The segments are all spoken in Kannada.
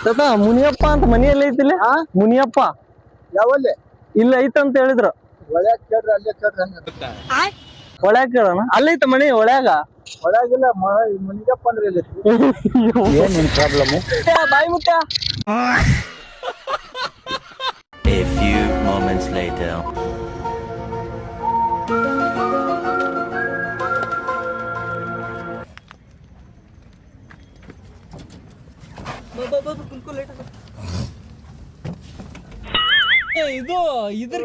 ತಾತ ಮುನಿಯಪ್ಪ ಅಂತ ಮನೆಯಲ್ಲಿ ಐತಿಲ್ಲ ಮುನಿಯಪ್ಪ ಯಾವಲ್ಲಿ ಇಲ್ಲ ಐತಂತ ಹೇಳಿದ್ರು. ಒಳ್ಯಾಗ ಕೇಳ್ರಿ ಅಲ್ಲೇ ಕೇಳ್ರಿ ಒಳ್ಯಾಗ ಕೇಳೋಣ ಅಲ್ಲೈತ ಮನಿ ಒಳ್ಯಾಗ. ಒಳಗಿಲ್ಲ ಮುನಿಗಪ್ಪ ಅಂದ್ರೆ ಇಲ್ಲಿ ಏನ್ ನಿನ್ ಪ್ರಾಬ್ಲಮ್ ಬಾಯಿ ಮುತ್ಯ. A few moments later. ಇದು ಇದ್ರ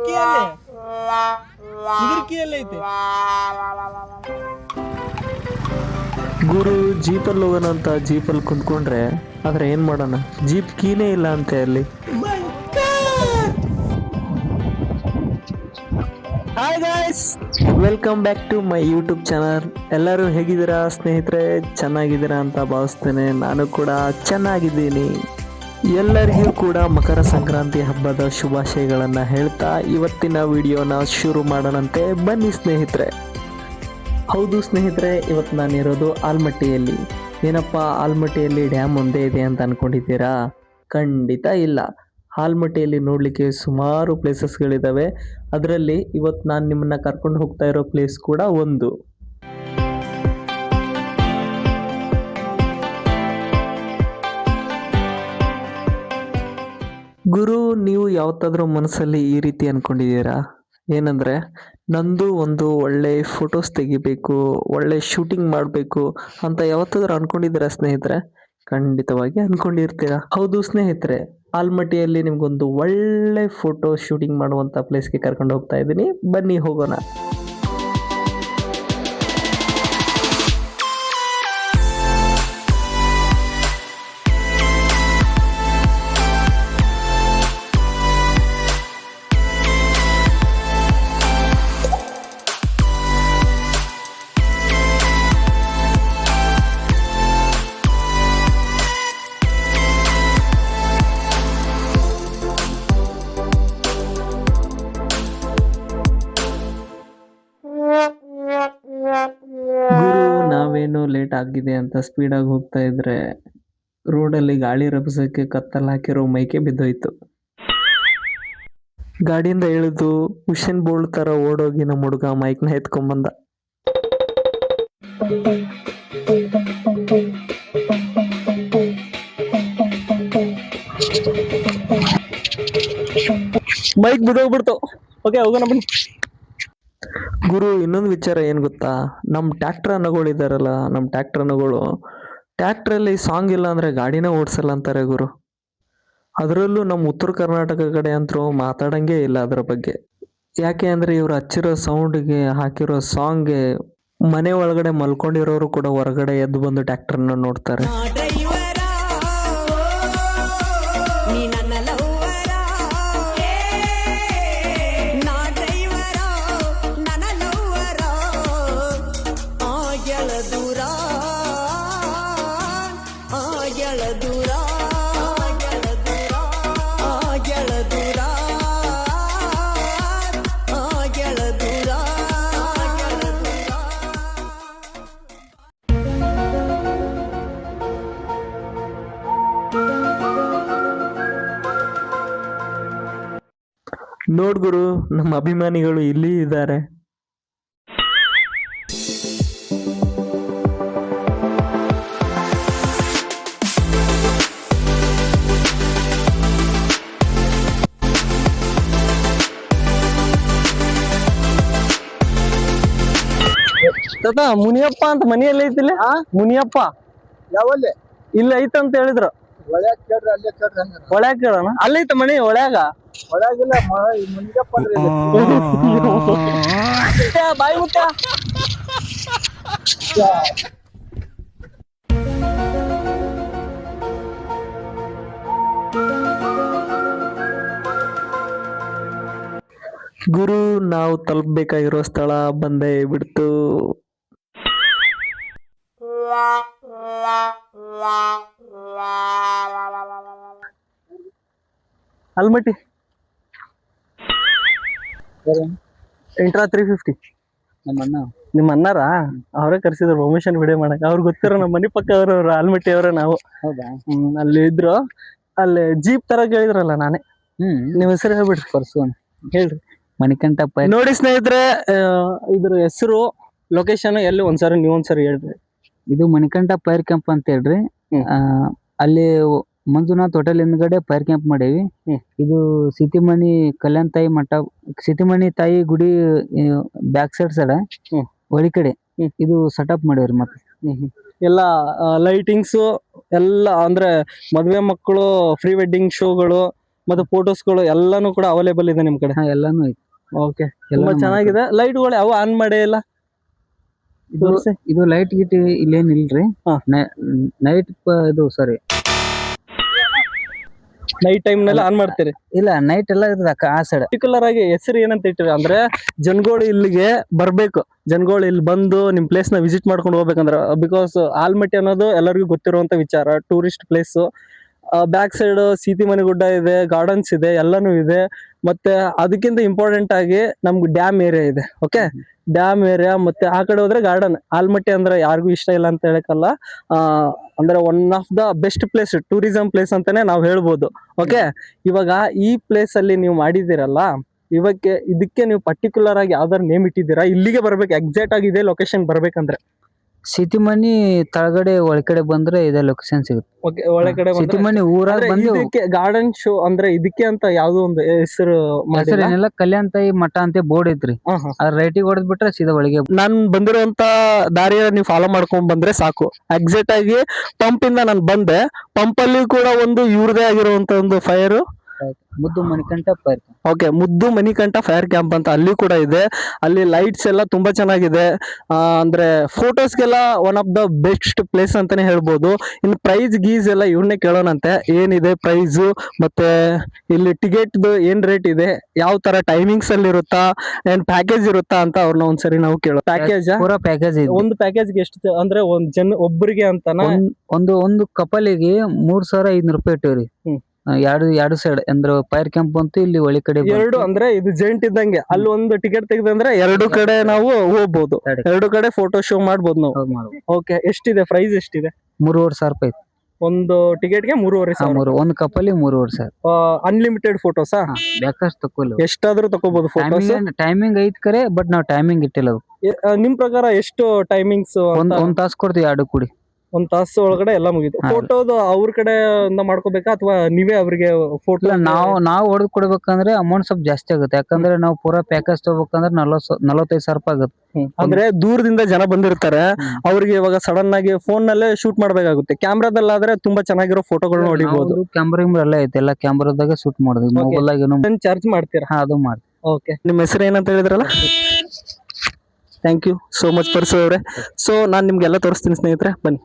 ಕೀಯಲ್ಲಿ ಐತೆ. ಗುರು ಜೀಪಲ್ಲಿ ಹೋಗೋಣ ಅಂತ ಜೀಪಲ್ಲಿ ಕುಂತ್ಕೊಂಡ್ರೆ ಆದ್ರೆ ಏನ್ ಮಾಡೋಣ, ಜೀಪ್ ಕೀನೇ ಇಲ್ಲ ಅಂತೆ ಅಲ್ಲಿ. Hi guys, welcome back to my YouTube channel. ಎಲ್ಲರೂ ಹೇಗಿದ್ದೀರಾ ಸ್ನೇಹಿತರೆ? ಚೆನ್ನಾಗಿದ್ದೀರಾ ಅಂತ ಭಾವಿಸ್ತೇನೆ. ನಾನು ಕೂಡ ಚೆನ್ನಾಗಿದ್ದೀನಿ. ಎಲ್ಲರಿಗೂ ಕೂಡ ಮಕರ ಸಂಕ್ರಾಂತಿ ಹಬ್ಬದ ಶುಭಾಶಯಗಳನ್ನು ಹೇಳ್ತಾ ಇವತ್ತಿನ ವಿಡಿಯೋನ ಶುರು ಮಾಡೋಣಂತೆ ಬನ್ನಿ ಸ್ನೇಹಿತರೆ. ಹೌದು ಸ್ನೇಹಿತರೆ, ಇವತ್ತು ನಾನಿರೋದು ಆಲ್ಮಟ್ಟಿಯಲ್ಲಿ. ಏನಪ್ಪ ಆಲ್ಮಟ್ಟಿಯಲ್ಲಿ ಡ್ಯಾಮ್ ಒಂದೇ ಇದೆ ಅಂತ ಅನ್ಕೊಂಡಿದ್ದೀರಾ? ಖಂಡಿತ ಇಲ್ಲ. ಆಲ್ಮಟ್ಟಿಯಲ್ಲಿ ನೋಡಲಿಕ್ಕೆ ಸುಮಾರು ಪ್ಲೇಸಸ್ಗಳಿದ್ದಾವೆ. ಅದರಲ್ಲಿ ಇವತ್ತು ನಾನು ನಿಮ್ಮನ್ನ ಕರ್ಕೊಂಡು ಹೋಗ್ತಾ ಇರೋ ಪ್ಲೇಸ್ ಕೂಡ ಒಂದು. ಗುರು, ನೀವು ಯಾವತ್ತಾದ್ರೂ ಮನಸ್ಸಲ್ಲಿ ಈ ರೀತಿ ಅನ್ಕೊಂಡಿದ್ದೀರಾ? ಏನಂದ್ರೆ ನಂದು ಒಂದು ಒಳ್ಳೆ ಫೋಟೋಸ್ ತೆಗಿಬೇಕು, ಒಳ್ಳೆ ಶೂಟಿಂಗ್ ಮಾಡಬೇಕು ಅಂತ ಯಾವತ್ತಾದ್ರೂ ಅನ್ಕೊಂಡಿದ್ದೀರಾ ಸ್ನೇಹಿತರೆ? ಖಂಡಿತವಾಗಿ ಅನ್ಕೊಂಡಿರ್ತೀರಾ. ಹೌದು ಸ್ನೇಹಿತರೆ, ಆಲ್ಮಟ್ಟಿಯಲ್ಲಿ ನಿಮ್ಗೊಂದು ಒಳ್ಳೆ ಫೋಟೋ ಶೂಟಿಂಗ್ ಮಾಡುವಂತ ಪ್ಲೇಸ್ಗೆ ಕರ್ಕೊಂಡು ಹೋಗ್ತಾ ಇದ್ದೀನಿ. ಬನ್ನಿ ಹೋಗೋಣ. ಗುರು, ನಾವೇನು ಲೇಟ್ ಆಗಿದೆ ಅಂತ ಸ್ಪೀಡಾಗಿ ಹೋಗ್ತಾ ಇದ್ರೆ ರೋಡಲ್ಲಿ ಗಾಳಿ ರಭಸಕ್ಕೆ ಕತ್ತಲ್ ಹಾಕಿರೋ ಮೈಕೆ ಬಿದ್ದೋಯ್ತು. ಗಾಡಿಯಿಂದ ಇಳಿದು ಉಷೇನ್ ಬೋಲ್ಟ್ ತರ ಓಡೋಗಿ ನಮ್ಮ ಹುಡುಗ ಮೈಕ್ನ ಎತ್ಕೊಂಬಂದ. ಬೈಕ್ ಬಿದ್ದೋಗ್ಬಿಡ್ತು. ಓಕೆ ಹೋಗೋಣ ಬನ್ನಿ. ಗುರು, ಇನ್ನೊಂದು ವಿಚಾರ ಏನ್ ಗೊತ್ತಾ? ನಮ್ಮ ಟ್ಯಾಕ್ಟರ್ ಅನ್ನಗಳು ಇದಾರಲ್ಲ, ನಮ್ಮ ಟ್ಯಾಕ್ಟರ್ ಅನ್ನಗಳು ಟ್ಯಾಕ್ಟ್ರಲ್ಲಿ ಸಾಂಗ್ ಇಲ್ಲ ಅಂದ್ರೆ ಗಾಡಿನ ಓಡಿಸಲ್ಲ ಅಂತಾರೆ ಗುರು. ಅದರಲ್ಲೂ ನಮ್ಮ ಉತ್ತರ ಕರ್ನಾಟಕ ಕಡೆ ಅಂತೂ ಮಾತಾಡಂಗೆ ಇಲ್ಲ ಅದರ ಬಗ್ಗೆ. ಯಾಕೆ ಅಂದ್ರೆ ಇವ್ರು ಹಚ್ಚಿರೋ ಸೌಂಡ್ಗೆ, ಹಾಕಿರೋ ಸಾಂಗ್ಗೆ ಮನೆ ಒಳಗಡೆ ಮಲ್ಕೊಂಡಿರೋರು ಕೂಡ ಹೊರಗಡೆ ಎದ್ದು ಬಂದು ಟ್ಯಾಕ್ಟರ್ನ ನೋಡ್ತಾರೆ. ನೋಡ್ ಗುರು, ನಮ್ಮ ಅಭಿಮಾನಿಗಳು ಇಲ್ಲಿ ಇದ್ದಾರೆ. ತಾತ ಮುನಿಯಪ್ಪ ಅಂತ ಮನೆಯಲ್ಲಿ ಐತಿಲ್ಲ ಮುನಿಯಪ್ಪ ಯಾವಲ್ಲಿ ಇಲ್ಲ ಐತಂತ ಹೇಳಿದ್ರು. ಒಳ್ಯಾಗ ಕೇಳ್ರಿ ಅಲ್ಲೇ ಕೇಳ್ರಿ ಒಳ್ಯಾಗ ಕೇಳೋಣ ಅಲ್ಲೈತ ಮನಿ ಒಳ್ಯಾಗ. ಒಳಗಿಲ್ಲ ಮುನಿಗಪ್ಪ ಅಂದ್ರೆ ಇಲ್ಲಿ ಬಾಯಿ ಮುತ್ಯ. ಗುರು, ನಾವು ತಲುಪಬೇಕಾಗಿರೋ ಸ್ಥಳ ಬಂದೇ ಬಿಡ್ತು. ಆಲ್ಮಟ್ಟಿ ಇಂಟ್ರಾ 350. ನಿಮ್ಮ ಅಣ್ಣಾರ ಅವರೇ ಕರ್ಸಿದ್ರು ಪ್ರಮೋಷನ್ ವಿಡಿಯೋ ಮಾಡಕ್. ಅವ್ರು ಗೊತ್ತಿರೋ ನಮ್ಮ ಮನೆ ಪಕ್ಕ ಅವ್ರ ಆಲ್ಮಟ್ಟಿ ಅವ್ರ. ನಾವು ಹೌದಾ? ಅಲ್ಲಿ ಇದ್ರು. ಅಲ್ಲಿ ಜೀಪ್ ತರ ಕೇಳಿದ್ರಲ್ಲ ನಾನೇ. ನಿಮ್ ಹೆಸರು ಹೇಳ್ಬಿಡ್ರಿ. ಪರ್ಸೋನ್ ಹೇಳ್ರಿ. ಮಣಿಕಂಠ ಪೈರ್. ನೋಡಿ ಸ್ನೇಹಿತರೆ, ಇದ್ರ ಹೆಸರು, ಲೊಕೇಶನ್ ಎಲ್ಲಿ ಒಂದ್ಸರಿ ನೀವೊಂದ್ಸರಿ ಹೇಳ್ರಿ. ಇದು ಮಣಿಕಂಠ ಪೈರ್ ಕ್ಯಾಂಪ್ ಅಂತ ಹೇಳ್ರಿ. ಅಲ್ಲಿ ಮಂಜುನಾಥ್ ಹೋಟೆಲ್ ಹಿಂದ್ಗಡೆ ಪೈರ್ ಕ್ಯಾಂಪ್ ಮಾಡೇವಿ. ಇದು ಸಿಟಿಮಣಿ ಕಲ್ಯಾಣ್ ತಾಯಿ ಮಠ, ಸಿಟಿಮಣಿ ತಾಯಿ ಗುಡಿ ಬ್ಯಾಕ್ ಸೈಡ್ ಒಳಿ ಕಡೆ ಇದು ಸೆಟಪ್ ಮಾಡೇವ್ರಿ. ಮತ್ತೆ ಎಲ್ಲ ಲೈಟಿಂಗ್ಸ್ ಎಲ್ಲ ಅಂದ್ರೆ ಮದ್ವೆ ಮಕ್ಕಳು ಫ್ರೀ ವೆಡ್ಡಿಂಗ್ ಶೋಗಳು ಮತ್ತೆ ಫೋಟೋಸ್ಗಳು ಎಲ್ಲಾನು ಕೂಡ ಅವೈಲೇಬಲ್ ಇದೆ ನಿಮ್ ಕಡೆ. ಎಲ್ಲಾನು ಐತಿ. ಓಕೆ, ತುಂಬಾ ಚೆನ್ನಾಗಿದೆ. ಲೈಟ್ಗಳು ಯಾವ ಆನ್ ಮಾಡೇ ಇಲ್ಲ. ಇದು ಲೈಟ್ ಗಿಟ್ ಇಲ್ಲೇನ್ ಇಲ್ರಿ. ನೈಟ್ ಇದು ಸಾರಿ ನೈಟ್ ಟೈಮ್ ನಲ್ಲಿ ಆನ್ ಮಾಡ್ತೀರಿ? ಇಲ್ಲ, ನೈಟ್ ಎಲ್ಲ ಇರ್ತದ ಆ ಸೈಡ್. ಪರ್ಟಿಕ್ಯುಲರ್ ಆಗಿ ಹೆಸರು ಏನಂತ ಇಟ್ಟಿರಿ ಅಂದ್ರೆ, ಜನಗಳು ಇಲ್ಲಿಗೆ ಬರ್ಬೇಕು, ಜನಗಳು ಇಲ್ಲಿ ಬಂದು ನಿಮ್ ಪ್ಲೇಸ್ ನ ವಿಸಿಟ್ ಮಾಡ್ಕೊಂಡು ಹೋಗ್ಬೇಕಂದ್ರ, ಬಿಕಾಸ್ ಆಲ್ಮಟ್ಟಿ ಅನ್ನೋದು ಎಲ್ಲರಿಗೂ ಗೊತ್ತಿರುವಂತ ವಿಚಾರ, tourist place. Back side Seetimani ಗುಡ್ಡ ಇದೆ, ಗಾರ್ಡನ್ಸ್ ಇದೆ, ಎಲ್ಲಾನು ಇದೆ. ಮತ್ತೆ ಅದಕ್ಕಿಂತ ಇಂಪಾರ್ಟೆಂಟ್ ಆಗಿ ನಮ್ಗೆ ಡ್ಯಾಮ್ ಏರಿಯಾ ಇದೆ. ಓಕೆ, ಡ್ಯಾಮ್ ಏರಿಯಾ ಮತ್ತೆ ಆ ಕಡೆ ಹೋದ್ರೆ ಗಾರ್ಡನ್. ಆಲ್ಮಟ್ಟಿ ಅಂದ್ರೆ ಯಾರಿಗೂ ಇಷ್ಟ ಇಲ್ಲ ಅಂತ ಹೇಳಕ್ಕಲ್ಲ, ಅಂದ್ರೆ one of the best place, tourism place ಅಂತಾನೆ ನಾವು ಹೇಳ್ಬೋದು. ಓಕೆ, ಇವಾಗ ಈ ಪ್ಲೇಸ್ ಅಲ್ಲಿ ನೀವು ಮಾಡಿದಿರಲ್ಲ, ಇದಕ್ಕೆ ನೀವು ಪರ್ಟಿಕ್ಯುಲರ್ ಆಗಿ ಯಾವ್ದಾರು ನೇಮ್ ಇಟ್ಟಿದ್ದೀರಾ? ಇಲ್ಲಿಗೆ ಬರ್ಬೇಕು, ಎಕ್ಸಾಕ್ಟ್ ಆಗಿ ಇದೇ ಲೊಕೇಶನ್ ಬರ್ಬೇಕಂದ್ರೆ? ಸಿಟಿಮನಿ ತಳಗಡೆ ಒಳಗಡೆ ಬಂದ್ರೆ ಇದೇ ಲೊಕೇಶನ್ ಸಿಗುತ್ತೆ. ಓಕೆ, ಒಳಗಡೆ ಸಿಟಿಮನಿ ಊರಾಗ ಬಂದು ಗಾರ್ಡನ್ ಶೋ ಅಂದ್ರೆ ಇದಕ್ಕೆ ಅಂತ ಯಾವ್ದೋ ಒಂದು ಹೆಸರು ಏನಿಲ್ಲ, ಕಲ್ಯಾಣ್ ತಾಯಿ ಮಠ ಅಂತ ಬೋರ್ಡ್ ಐತ್ರಿ. ಅದ್ ರೈಟಿಗೆ ಹೊಡೆದ್ ಬಿಟ್ರೆ ಸೀದಾ ಒಳಗೆ. ನಾನ್ ಬಂದಿರುವಂತ ದಾರಿಯ ನೀವು ಫಾಲೋ ಮಾಡ್ಕೊಂಡ್ ಬಂದ್ರೆ ಸಾಕು. ಎಕ್ಸಾಕ್ಟ್ ಆಗಿ ಪಂಪ್ ಇಂದ ನಾನು ಬಂದೆ, ಪಂಪ್ ಅಲ್ಲಿ ಕೂಡ ಒಂದು ಇವ್ರದೇ ಆಗಿರುವಂತ ಒಂದು ಫೈರ್, ಮುದ್ದು ಮಣಿಕಂಠ ಫೈರ್. ಓಕೆ, ಮುದ್ದು ಮಣಿಕಂಠ ಫೈರ್ ಕ್ಯಾಂಪ್ ಅಂತ ಅಲ್ಲಿ ಕೂಡ ಇದೆ. ಅಲ್ಲಿ ಲೈಟ್ಸ್ ಎಲ್ಲ ತುಂಬಾ ಚೆನ್ನಾಗಿದೆ. ಅಂದ್ರೆ ಫೋಟೋಸ್ಗೆಲ್ಲ one of the best place ಅಂತಾನೆ ಹೇಳ್ಬೋದು. ಇನ್ನು ಪ್ರೈಸ್ ಗೀಸ್ ಎಲ್ಲ ಇವ್ರನ್ನೇ ಕೇಳೋಣಂತೆ, ಏನಿದೆ ಪ್ರೈಸ್, ಮತ್ತೆ ಇಲ್ಲಿ ಟಿಕೆಟ್ ಏನ್ ರೇಟ್ ಇದೆ, ಯಾವ ತರ ಟೈಮಿಂಗ್ಸ್ ಅಲ್ಲಿ ಇರುತ್ತಾ, ಏನ್ ಪ್ಯಾಕೇಜ್ ಇರುತ್ತಾ ಅಂತ ಅವ್ರನ್ನ ಒಂದ್ಸರಿ ನಾವು ಕೇಳೋ. ಪ್ಯಾಕೇಜ್ ಪೂರಾ ಪ್ಯಾಕೇಜ್ ಇದೆ. ಒಂದು ಪ್ಯಾಕೇಜ್ಗೆ ಎಷ್ಟು ಅಂದ್ರೆ ಒಂದ್ ಒಬ್ಬರಿಗೆ ಅಂತಾನ? ಒಂದು ಕಪಲಿಗೆ 3500 ರೂಪಾಯಿ ಇಟ್ಟಿವ್ರಿ. ಎರಡು ಸೈಡ್ ಅಂದ್ರೆ ಫೈರ್ ಕ್ಯಾಂಪ್ ಬಂತು, ಇಲ್ಲಿ ಒಳಿ ಕಡೆ ಎರಡು ಅಂದ್ರೆ ಇದು ಜೈಂಟ್ ಇದ್ದಂಗೆ. ಅಲ್ಲಿ ಒಂದು ಟಿಕೆಟ್ ತೆಗೆದಂದ್ರೆ ಎರಡು ಕಡೆ ನಾವು ಹೋಗ್ಬೋದು, ಎರಡು ಕಡೆ ಫೋಟೋ ಶೋ ಮಾಡ್ಬೋದು ನಾವು. ಓಕೆ, ಎಷ್ಟಿದೆ ಪ್ರೈಸ್? ಎಷ್ಟಿದೆ? 3500 ರೂಪಾಯಿ ಒಂದು ಟಿಕೆಟ್ಗೆ. 3500. ಒಂದು ಕಪಲಿ 3500. ಅನ್ಲಿಮಿಟೆಡ್ ಫೋಟೋಸಾ? ಬೇಕಷ್ಟು ತಕೊಳ್ಳಿ, ಎಷ್ಟಾದ್ರೂ ತಗೋಬಹುದು ಫೋಟೋಸ್. ಟೈಮಿಂಗ್ ಐತ್ ಕರೆ, ಬಟ್ ನಾವ್ ಟೈಮಿಂಗ್ ಇಟ್ಟಿಲ್ಲ. ನಿಮ್ ಪ್ರಕಾರ ಎಷ್ಟು ಟೈಮಿಂಗ್ಸ್? ಒಂದ್ ತಾಸು ಕೊಡ್ತೀವಿ, ಎರಡು ಕೂಡಿ. ಒಂದ್ ತಾಸು ಒಳಗಡೆ ಎಲ್ಲ ಮುಗಿತು. ಫೋಟೋದು ಅವ್ರ ಕಡೆ ಮಾಡ್ಕೋಬೇಕಾ ಅಥವಾ ನೀವೇ ಅವ್ರಿಗೆ ಫೋಟೋ? ನಾವು ಹೊಡೆದ್ ಕೊಡ್ಬೇಕಂದ್ರೆ ಅಮೌಂಟ್ ಸ್ವಲ್ಪ ಜಾಸ್ತಿ ಆಗುತ್ತೆ. ಯಾಕಂದ್ರೆ ನಾವು ಪೂರಾ ಪ್ಯಾಕೇಜ್ ತಗೋಬೇಕಂದ್ರೆ 45,000 ರೂಪಾಯಿ ಆಗುತ್ತೆ. ಅಂದ್ರೆ ದೂರದಿಂದ ಜನ ಬಂದಿರ್ತಾರೆ, ಅವ್ರಿಗೆ ಇವಾಗ ಸಡನ್ ಆಗಿ ಫೋನ್ ನಲ್ಲೇ ಶೂಟ್ ಮಾಡ್ಬೇಕಾಗುತ್ತೆ. ಕ್ಯಾಮ್ರಾದಲ್ಲಾದ್ರೆ ತುಂಬಾ ಚೆನ್ನಾಗಿರೋ ಫೋಟೋಗಳು ನೋಡಿಬಹುದು. ಕ್ಯಾಮ್ರಾ ಎಲ್ಲ ಐತೆ, ಎಲ್ಲ ಕ್ಯಾಮ್ರಾದಾಗ ಶೂಟ್ ಮಾಡೋದು. ಮೊಬೈಲ್ ಆಗ ಚಾರ್ಜ್ ಮಾಡ್ತೀರಾ? ಅದು ಮಾಡಿ. ಓಕೆ, ನಿಮ್ಮ ಹೆಸರು ಏನಂತ ಹೇಳಿದ್ರಲ್ಲ? Thank you so much Parsu ಅವರೇ. ಸೊ ನಾನು ನಿಮ್ಗೆಲ್ಲ ತೋರಿಸ್ತೀನಿ ಸ್ನೇಹಿತರೆ, ಬನ್ನಿ.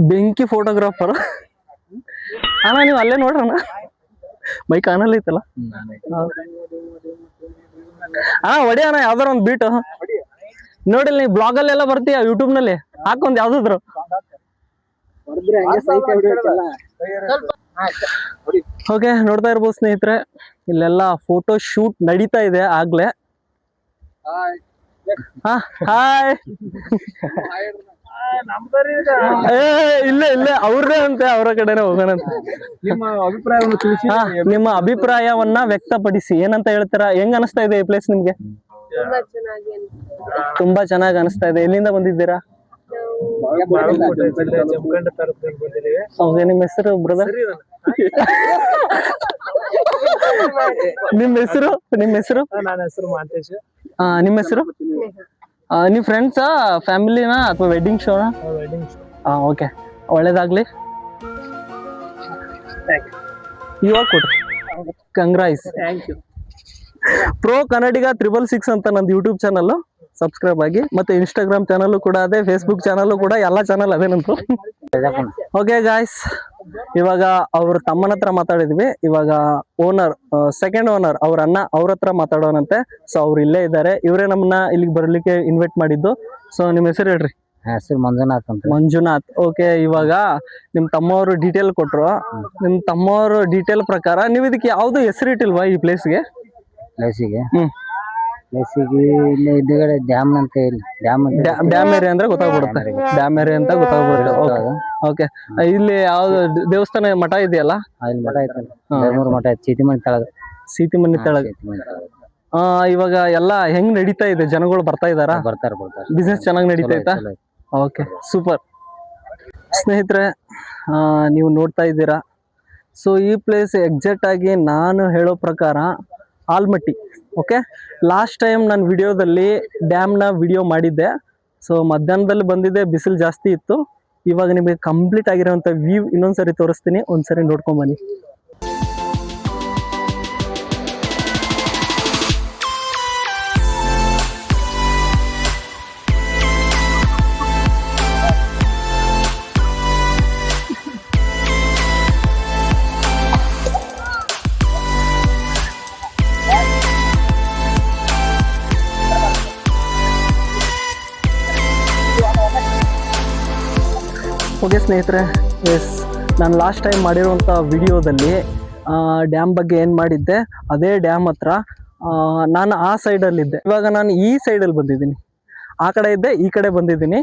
ಬೆಂಕಿ ಫೋಟೋಗ್ರಾಫರ್ ಅಣ್ಣ, ನೀವು ಅಲ್ಲೇ ನೋಡ್ರಣ್ಣ, ಮೈ ಕಾಣಲ್ಲ ಐತಲ್ಲ ಹೊಡಿ ಅಣ್ಣ, ಯಾವ್ದಾರ ಒಂದ್ ಬೀಟ್ ನೋಡಿಲ್ಲ. ನೀ ಬ್ಲಾಗ್ ಅಲ್ಲೆಲ್ಲ ಬರ್ತೀಯ, ಯೂಟ್ಯೂಬ್ ನಲ್ಲಿ ಹಾಕೊಂಡ್ ಯಾವ್ದಾದ್ರು. ಓಕೆ, ನೋಡ್ತಾ ಇರ್ಬೋದು ಸ್ನೇಹಿತರೆ, ಇಲ್ಲೆಲ್ಲ ಫೋಟೋ ಶೂಟ್ ನಡೀತಾ ಇದೆ ಆಗ್ಲೇ. ಹಾಯ್, ಇಲ್ಲೇ ಅವ್ರದೇ ಅಂತೆ, ಅವರ ಕಡೆನೆ ಹೋಗೋಣಂತ. ನಿಮ್ಮ ಅಭಿಪ್ರಾಯವನ್ನ ವ್ಯಕ್ತಪಡಿಸಿ. ಏನಂತ ಹೇಳ್ತೀರಾ? ಹೆಂಗ್ ಅನಿಸ್ತಾ ಇದೆ ಈ ಪ್ಲೇಸ್ ನಿಮ್ಗೆ? ತುಂಬಾ ಚೆನ್ನಾಗಿ ಅನಿಸ್ತಾ ಇದೆ. ಎಲ್ಲಿಂದ ಬಂದಿದ್ದೀರಾ? ನಿಮ್ಮ ಹೆಸರು ಬ್ರದರ್? ನಿಮ್ಮ ಹೆಸರು? ನನ್ನ ಹೆಸರು ಮಾಂತೇಶ್. ನಿಮ್ಮ ಹೆಸರು? ನೀವ್ ಫ್ರೆಂಡ್ಸಾ, ಫ್ಯಾಮಿಲಿನಾ ಅಥವಾ ವೆಡ್ಡಿಂಗ್ ಶೋನಾ? ಓಕೆ, ಒಳ್ಳೇದಾಗ್ಲಿ. ಇವಾಗ ಕೊಡ್ರಿ. Congrats. Thank you. Pro Kannadiga 666 ಅಂತ ನಂದು ಯೂಟ್ಯೂಬ್ ಚಾನಲ್ ಸಬ್ಸ್ಕ್ರೈಬ್ ಆಗಿ, ಮತ್ತೆ ಇನ್ಸ್ಟಾಗ್ರಾಮ್ ಚಾನಲ್ ಕೂಡ ಅದೇ, ಫೇಸ್ಬುಕ್ ಚಾನಲ್ ಕೂಡ, ಎಲ್ಲ ಚಾನಲ್ ಅದೇ ನಂದು. ಓಕೆ ಗಾಯ್ಸ್, ಇವಾಗ ಅವ್ರ ತಮ್ಮನ ಹತ್ರ ಮಾತಾಡಿದ್ವಿ. ಇವಾಗ ಓನರ್, ಸೆಕೆಂಡ್ ಓನರ್ ಅವ್ರ ಅಣ್ಣ, ಅವ್ರ ಹತ್ರ ಮಾತಾಡೋಣಂತೆ. ಸೊ ಅವ್ರು ಇಲ್ಲೇ ಇದ್ದಾರೆ, ಇವರೇ ನಮ್ಮನ್ನ ಇಲ್ಲಿಗೆ ಬರ್ಲಿಕ್ಕೆ ಇನ್ವೈಟ್ ಮಾಡಿದ್ದು. ಸೊ ನಿಮ್ಮ ಹೆಸರು ಹೇಳ್ರಿ. ಹೆಸರು ಮಂಜುನಾಥ್ ಅಂತ. ಮಂಜುನಾಥ್. ಓಕೆ, ಇವಾಗ ನಿಮ್ ತಮ್ಮವರು ಡೀಟೇಲ್ ಕೊಟ್ರು. ನಿಮ್ ತಮ್ಮವರು ಡೀಟೇಲ್ ಪ್ರಕಾರ ನೀವು ಇದಕ್ಕೆ ಯಾವ್ದು ಹೆಸರು ಇಟ್ಟಿಲ್ವಾ ಈ ಪ್ಲೇಸ್ಗೆ? ಪ್ಲೇಸಿಗೆ ಹ್ಮ್. ಪ್ಲೇಸಿಗೆ ಇಲ್ಲಿ ಎದುರುಗಡೆ ಡ್ಯಾಮ್ ಅಂತ ಹೇಳಿ, ಡ್ಯಾಮ್ ಏರಿಯಾ ಅಂದ್ರೆ ಗೊತ್ತಾಗ್ಬಿಡುತ್ತೆ. ಡ್ಯಾಮ್ ಏರಿಯಾ ಅಂತ ಗೊತ್ತಾಗ್ಬಿಡುತ್ತೆ. ಓಕೆ, ಇಲ್ಲಿ ಯಾವ್ದು ದೇವಸ್ಥಾನ ಮಠ ಇದೆಯಲ್ಲ? ಅಲ್ಲಿ ಮಠ ಐತಲ್ಲ, ಧರ್ಮೂರ್ ಮಠ ಐತಿ, ಸೀತಿಮಣಿ ತಳಗ. ಸೀತಿಮನಿ ತೆಳಗ. ಇವಾಗ ಎಲ್ಲ ಹೆಂಗ್ ನಡೀತಾ ಇದೆ? ಜನಗಳು ಬರ್ತಾ ಇದಾರ? ಬರ್ತಾರ. ಬಿಸ್ನೆಸ್ ಚೆನ್ನಾಗಿ ನಡೀತೈತಾ? Okay, super. ಸ್ನೇಹಿತರೆ, ನೀವು ನೋಡ್ತಾ ಇದ್ದೀರಾ. ಸೊ ಈ ಪ್ಲೇಸ್ ಎಕ್ಸಾಕ್ಟ್ ಆಗಿ ನಾನು ಹೇಳೋ ಪ್ರಕಾರ ಆಲ್ಮಟ್ಟಿ. ಓಕೆ, ಲಾಸ್ಟ್ ಟೈಮ್ ನಾನು ವಿಡಿಯೋದಲ್ಲಿ ಡ್ಯಾಮ್ನ ವಿಡಿಯೋ ಮಾಡಿದ್ದೆ. ಸೊ ಮಧ್ಯಾಹ್ನದಲ್ಲಿ ಬಂದಿದ್ದೆ, ಬಿಸಿಲು ಜಾಸ್ತಿ ಇತ್ತು. ಇವಾಗ ನಿಮಗೆ ಕಂಪ್ಲೀಟ್ ಆಗಿರೋಂಥ ವ್ಯೂ ಇನ್ನೊಂದ್ಸರಿ ತೋರಿಸ್ತೀನಿ, ಒಂದ್ಸರಿ ನೋಡ್ಕೊಂಡ್ ಬನ್ನಿ. ಓಕೆ ಸ್ನೇಹಿತರೆ, ಎಸ್, ನಾನು ಲಾಸ್ಟ್ ಟೈಮ್ ಮಾಡಿರುವಂಥ ವಿಡಿಯೋದಲ್ಲಿ ಡ್ಯಾಮ್ ಬಗ್ಗೆ ಏನು ಮಾಡಿದ್ದೆ, ಅದೇ ಡ್ಯಾಮ್ ಹತ್ರ ನಾನು ಆ ಸೈಡಲ್ಲಿದ್ದೆ. ಇವಾಗ ನಾನು ಈ ಸೈಡಲ್ಲಿ ಬಂದಿದ್ದೀನಿ. ಆ ಕಡೆ ಇದ್ದೆ, ಈ ಕಡೆ ಬಂದಿದ್ದೀನಿ.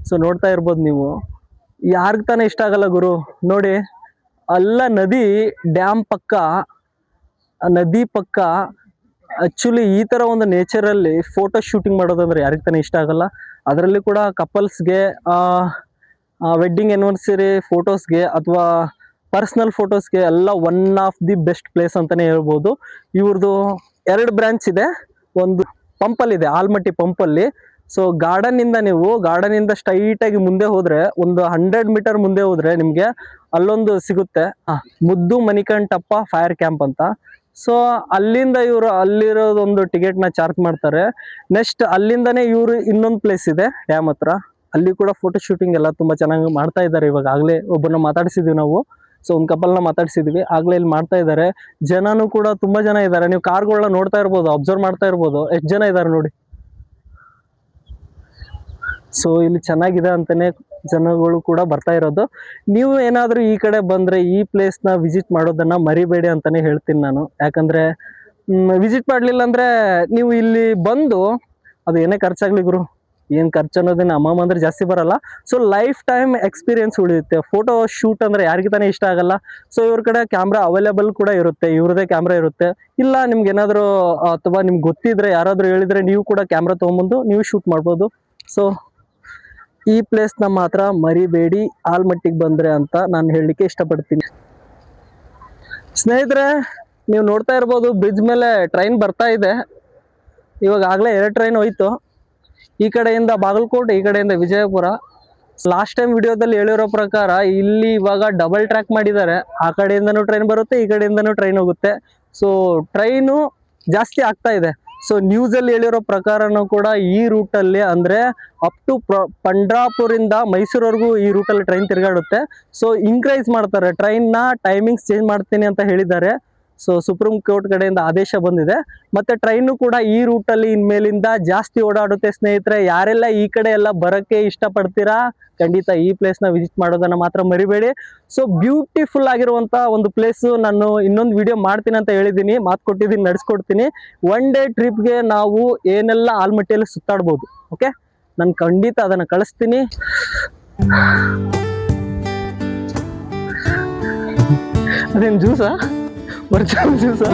ಸೊ ನೋಡ್ತಾ ಇರ್ಬೋದು ನೀವು. ಯಾರಿಗೆ ತಾನೇ ಇಷ್ಟ ಆಗಲ್ಲ ಗುರು? ನೋಡಿ, ಅಲ್ಲ ನದಿ, ಡ್ಯಾಮ್ ಪಕ್ಕ, ನದಿ ಪಕ್ಕ. ಆ್ಯಕ್ಚುಲಿ ಈ ಥರ ಒಂದು ನೇಚರಲ್ಲಿ ಫೋಟೋ ಶೂಟಿಂಗ್ ಮಾಡೋದಂದ್ರೆ ಯಾರಿಗೆ ತಾನೇ ಇಷ್ಟ ಆಗಲ್ಲ? ಅದರಲ್ಲಿ ಕೂಡ ಕಪಲ್ಸ್ಗೆ, ವೆಡ್ಡಿಂಗ್ ಆ್ಯನಿವರ್ಸರಿ ಫೋಟೋಸ್ಗೆ ಅಥವಾ ಪರ್ಸ್ನಲ್ ಫೋಟೋಸ್ಗೆ ಎಲ್ಲ one of the best place ಅಂತಲೇ ಹೇಳ್ಬೋದು. ಇವ್ರದ್ದು 2 ಬ್ರಾಂಚ್ ಇದೆ. ಒಂದು ಪಂಪಲ್ಲಿದೆ, ಆಲ್ಮಟ್ಟಿ ಪಂಪಲ್ಲಿ. ಸೊ ಗಾರ್ಡನಿಂದ ಸ್ಟ್ರೈಟಾಗಿ ಮುಂದೆ ಹೋದರೆ, ಒಂದು 100 ಮೀಟರ್ ಮುಂದೆ ಹೋದರೆ ನಿಮಗೆ ಅಲ್ಲೊಂದು ಸಿಗುತ್ತೆ, ಮುದ್ದು ಮಣಿಕಂಠಪ್ಪ ಫೈರ್ ಕ್ಯಾಂಪ್ ಅಂತ. ಸೊ ಅಲ್ಲಿಂದ ಇವರು ಅಲ್ಲಿರೋದೊಂದು ಟಿಕೆಟ್ನ ಚಾರ್ಜ್ ಮಾಡ್ತಾರೆ. ನೆಕ್ಸ್ಟ್ ಅಲ್ಲಿಂದನೇ ಇವರು ಇನ್ನೊಂದು ಪ್ಲೇಸ್ ಇದೆ ಡ್ಯಾಮ್ ಹತ್ರ, ಅಲ್ಲಿ ಕೂಡ ಫೋಟೋ ಶೂಟಿಂಗ್ ಎಲ್ಲ ತುಂಬ ಚೆನ್ನಾಗಿ ಮಾಡ್ತಾ ಇದ್ದಾರೆ. ಇವಾಗ ಆಗಲೇ ಒಬ್ಬನ ಮಾತಾಡಿಸಿದ್ವಿ ನಾವು. ಸೊ ಒಂದು ಕಪಲ್ನ ಮಾತಾಡಿಸಿದ್ವಿ, ಆಗಲೇ ಇಲ್ಲಿ ಮಾಡ್ತಾ ಇದ್ದಾರೆ. ಜನನೂ ಕೂಡ ತುಂಬ ಜನ ಇದ್ದಾರೆ. ನೀವು ಕಾರ್ಗಳನ್ನ ನೋಡ್ತಾ ಇರ್ಬೋದು, ಅಬ್ಸರ್ವ್ ಮಾಡ್ತಾ ಇರ್ಬೋದು, ಎಷ್ಟು ಜನ ಇದ್ದಾರೆ ನೋಡಿ. ಸೊ ಇಲ್ಲಿ ಚೆನ್ನಾಗಿದೆ ಅಂತಲೇ ಜನಗಳು ಕೂಡ ಬರ್ತಾ ಇರೋದು. ನೀವು ಏನಾದರೂ ಈ ಕಡೆ ಬಂದರೆ ಈ ಪ್ಲೇಸ್ನ ವಿಸಿಟ್ ಮಾಡೋದನ್ನು ಮರಿಬೇಡಿ ಅಂತಲೇ ಹೇಳ್ತೀನಿ ನಾನು. ಯಾಕಂದರೆ ವಿಸಿಟ್ ಮಾಡಲಿಲ್ಲ ಅಂದರೆ ನೀವು ಇಲ್ಲಿ ಬಂದು, ಅದು ಏನೇ ಖರ್ಚಾಗಲಿ ಗುರು, ಏನು ಖರ್ಚು ಅನ್ನೋದನ್ನ ಅಮ್ಮಮ್ಮ ಅಂದರೆ ಜಾಸ್ತಿ ಬರಲ್ಲ. ಸೊ ಲೈಫ್ ಟೈಮ್ ಎಕ್ಸ್ಪೀರಿಯನ್ಸ್ ಉಳಿಯುತ್ತೆ. ಫೋಟೋ ಶೂಟ್ ಅಂದರೆ ಯಾರಿಗೆ ತಾನೇ ಇಷ್ಟ ಆಗಲ್ಲ? ಸೊ ಇವ್ರ ಕಡೆ ಕ್ಯಾಮ್ರಾ ಅವೈಲೇಬಲ್ ಕೂಡ ಇರುತ್ತೆ, ಇವ್ರದೇ ಕ್ಯಾಮ್ರಾ ಇರುತ್ತೆ. ಇಲ್ಲ ನಿಮ್ಗೆ ಏನಾದರೂ ಅಥವಾ ನಿಮ್ಗೆ ಗೊತ್ತಿದ್ರೆ, ಯಾರಾದರೂ ಹೇಳಿದರೆ ನೀವು ಕೂಡ ಕ್ಯಾಮ್ರಾ ತೊಗೊಂಬಂದು ನೀವು ಶೂಟ್ ಮಾಡ್ಬೋದು. ಸೊ ಈ ಪ್ಲೇಸ್ನ ಮಾತ್ರ ಮರಿಬೇಡಿ ಆಲ್ಮಟ್ಟಿಗೆ ಬಂದರೆ ಅಂತ ನಾನು ಹೇಳಲಿಕ್ಕೆ ಇಷ್ಟಪಡ್ತೀನಿ. ಸ್ನೇಹಿತರೆ, ನೀವು ನೋಡ್ತಾ ಇರ್ಬೋದು, ಬ್ರಿಡ್ಜ್ ಮೇಲೆ ಟ್ರೈನ್ ಬರ್ತಾ ಇದೆ. ಇವಾಗ ಆಗಲೇ 2 ಟ್ರೈನ್ ಹೋಯ್ತು. ಈ ಕಡೆಯಿಂದ ಬಾಗಲಕೋಟೆ, ಈ ಕಡೆಯಿಂದ ವಿಜಯಪುರ. ಲಾಸ್ಟ್ ಟೈಮ್ ವಿಡಿಯೋದಲ್ಲಿ ಹೇಳಿರೋ ಪ್ರಕಾರ ಇಲ್ಲಿ ಇವಾಗ ಡಬಲ್ ಟ್ರ್ಯಾಕ್ ಮಾಡಿದ್ದಾರೆ. ಆ ಕಡೆಯಿಂದನೂ ಟ್ರೈನ್ ಬರುತ್ತೆ, ಈ ಕಡೆಯಿಂದನೂ ಟ್ರೈನ್ ಹೋಗುತ್ತೆ. ಸೊ ಟ್ರೈನು ಜಾಸ್ತಿ ಆಗ್ತಾ ಇದೆ. ಸೊ ನ್ಯೂಸಲ್ಲಿ ಹೇಳಿರೋ ಪ್ರಕಾರನೂ ಕೂಡ ಈ ರೂಟಲ್ಲಿ, ಅಂದರೆ ಅಪ್ ಟು ಪಂಡ್ರಾಪುರಿಂದ ಮೈಸೂರವರೆಗೂ ಈ ರೂಟಲ್ಲಿ ಟ್ರೈನ್ ತಿರುಗಾಡುತ್ತೆ. ಸೊ ಇನ್ಕ್ರೈಸ್ ಮಾಡ್ತಾರೆ, ಟ್ರೈನ್ನ ಟೈಮಿಂಗ್ಸ್ ಚೇಂಜ್ ಮಾಡ್ತೀನಿ ಅಂತ ಹೇಳಿದ್ದಾರೆ. ಸೊ ಸುಪ್ರೀಂ ಕೋರ್ಟ್ ಕಡೆಯಿಂದ ಆದೇಶ ಬಂದಿದೆ. ಮತ್ತು ಟ್ರೈನು ಕೂಡ ಈ ರೂಟಲ್ಲಿ ಇನ್ಮೇಲಿಂದ ಜಾಸ್ತಿ ಓಡಾಡುತ್ತೆ. ಸ್ನೇಹಿತರೆ, ಯಾರೆಲ್ಲ ಈ ಕಡೆ ಎಲ್ಲ ಬರೋಕ್ಕೆ ಇಷ್ಟಪಡ್ತೀರಾ, ಖಂಡಿತ ಈ ಪ್ಲೇಸ್ನ ವಿಸಿಟ್ ಮಾಡೋದನ್ನು ಮಾತ್ರ ಮರಿಬೇಡಿ. ಸೊ ಬ್ಯೂಟಿಫುಲ್ ಆಗಿರುವಂಥ ಒಂದು ಪ್ಲೇಸು. ನಾನು ಇನ್ನೊಂದು ವಿಡಿಯೋ ಮಾಡ್ತೀನಿ ಅಂತ ಹೇಳಿದ್ದೀನಿ, ಮಾತು ಕೊಟ್ಟಿದ್ದೀನಿ, ನಡೆಸ್ಕೊಡ್ತೀನಿ. 1 ಡೇ ಟ್ರಿಪ್ಗೆ ನಾವು ಏನೆಲ್ಲ ಆಲ್ಮಟ್ಟಿಯಲ್ಲಿ ಸುತ್ತಾಡ್ಬೋದು. ಓಕೆ, ನಾನು ಖಂಡಿತ ಅದನ್ನು ಕಳಿಸ್ತೀನಿ. ಅದೇನು ಜ್ಯೂಸಾ? ಒರಿಜಿನಲ್ ಜ್ಯೂಸಾ?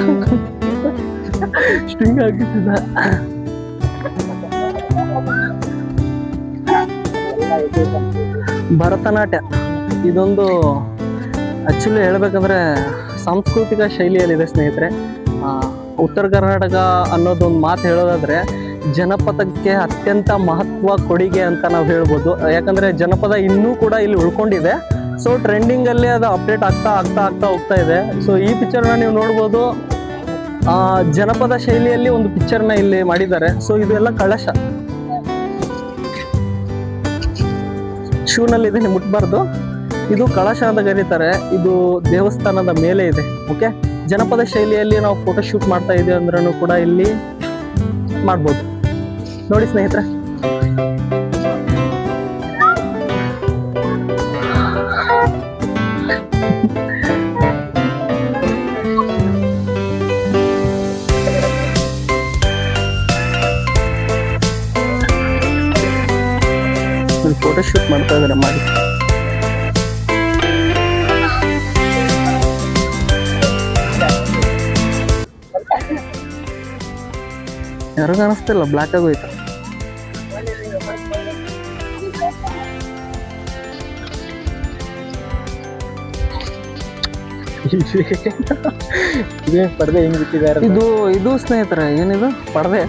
ಸ್ಟಿಂಗ್ ಆಗಿದ್ದ. ಭರತನಾಟ್ಯ ಇದೊಂದು ಆ್ಯಕ್ಚುಲಿ ಹೇಳ್ಬೇಕಂದ್ರೆ ಸಾಂಸ್ಕೃತಿಕ ಶೈಲಿಯಲ್ಲಿದೆ ಸ್ನೇಹಿತರೆ. ಉತ್ತರ ಕರ್ನಾಟಕ ಅನ್ನೋದೊಂದು ಮಾತು ಹೇಳೋದಾದ್ರೆ ಜನಪದಕ್ಕೆ ಅತ್ಯಂತ ಮಹತ್ವ ಕೊಡುಗೆ ಅಂತ ನಾವು ಹೇಳ್ಬೋದು. ಯಾಕಂದರೆ ಜನಪದ ಇನ್ನೂ ಕೂಡ ಇಲ್ಲಿ ಉಳ್ಕೊಂಡಿದೆ. ಸೊ ಟ್ರೆಂಡಿಂಗಲ್ಲಿ ಅದು ಅಪ್ಡೇಟ್ ಆಗ್ತಾ ಹೋಗ್ತಾ ಇದೆ. ಸೊ ಈ ಪಿಕ್ಚರ್ನ ನೀವು ನೋಡ್ಬೋದು. ಜನಪದ ಶೈಲಿಯಲ್ಲಿ ಒಂದು ಪಿಕ್ಚರ್ನ ಇಲ್ಲಿ ಮಾಡಿದ್ದಾರೆ. ಸೊ ಇದೆಲ್ಲ ಕಳಶ, ಶೂನಲ್ಲಿ ಇದೆ, ನೀವು ಮುಟ್ಬಾರ್ದು. ಇದು ಕಳಶ ಅಂತ ಕರೀತಾರೆ. ಇದು ದೇವಸ್ಥಾನದ ಮೇಲೆ ಇದೆ. ಓಕೆ, ಜನಪದ ಶೈಲಿಯಲ್ಲಿ ನಾವು ಫೋಟೋ ಶೂಟ್ ಮಾಡ್ತಾ ಇದೀವಿ ಅಂದ್ರೂ ಕೂಡ ಇಲ್ಲಿ ಮಾಡ್ಬೋದು. ನೋಡಿ ಸ್ನೇಹಿತರೆ, ಫೋಟೋ ಶೂಟ್ ಮಾಡ್ತಾ ಇದ್ದಾರೆ ಮಾಡಿ. ಯಾರು ಕಾಣಿಸ್ತಿಲ್ಲ, ಬ್ಲ್ಯಾಕ್ ಆಗೋಯ್ತು. ಪರದೆ ಹೆಂಗ್ ಬಿಟ್ಟಿದ್ದಾರೆ? ಇದು ಇದು ಸ್ನೇಹಿತರೆ, ಏನಿದು ಪರದೆ?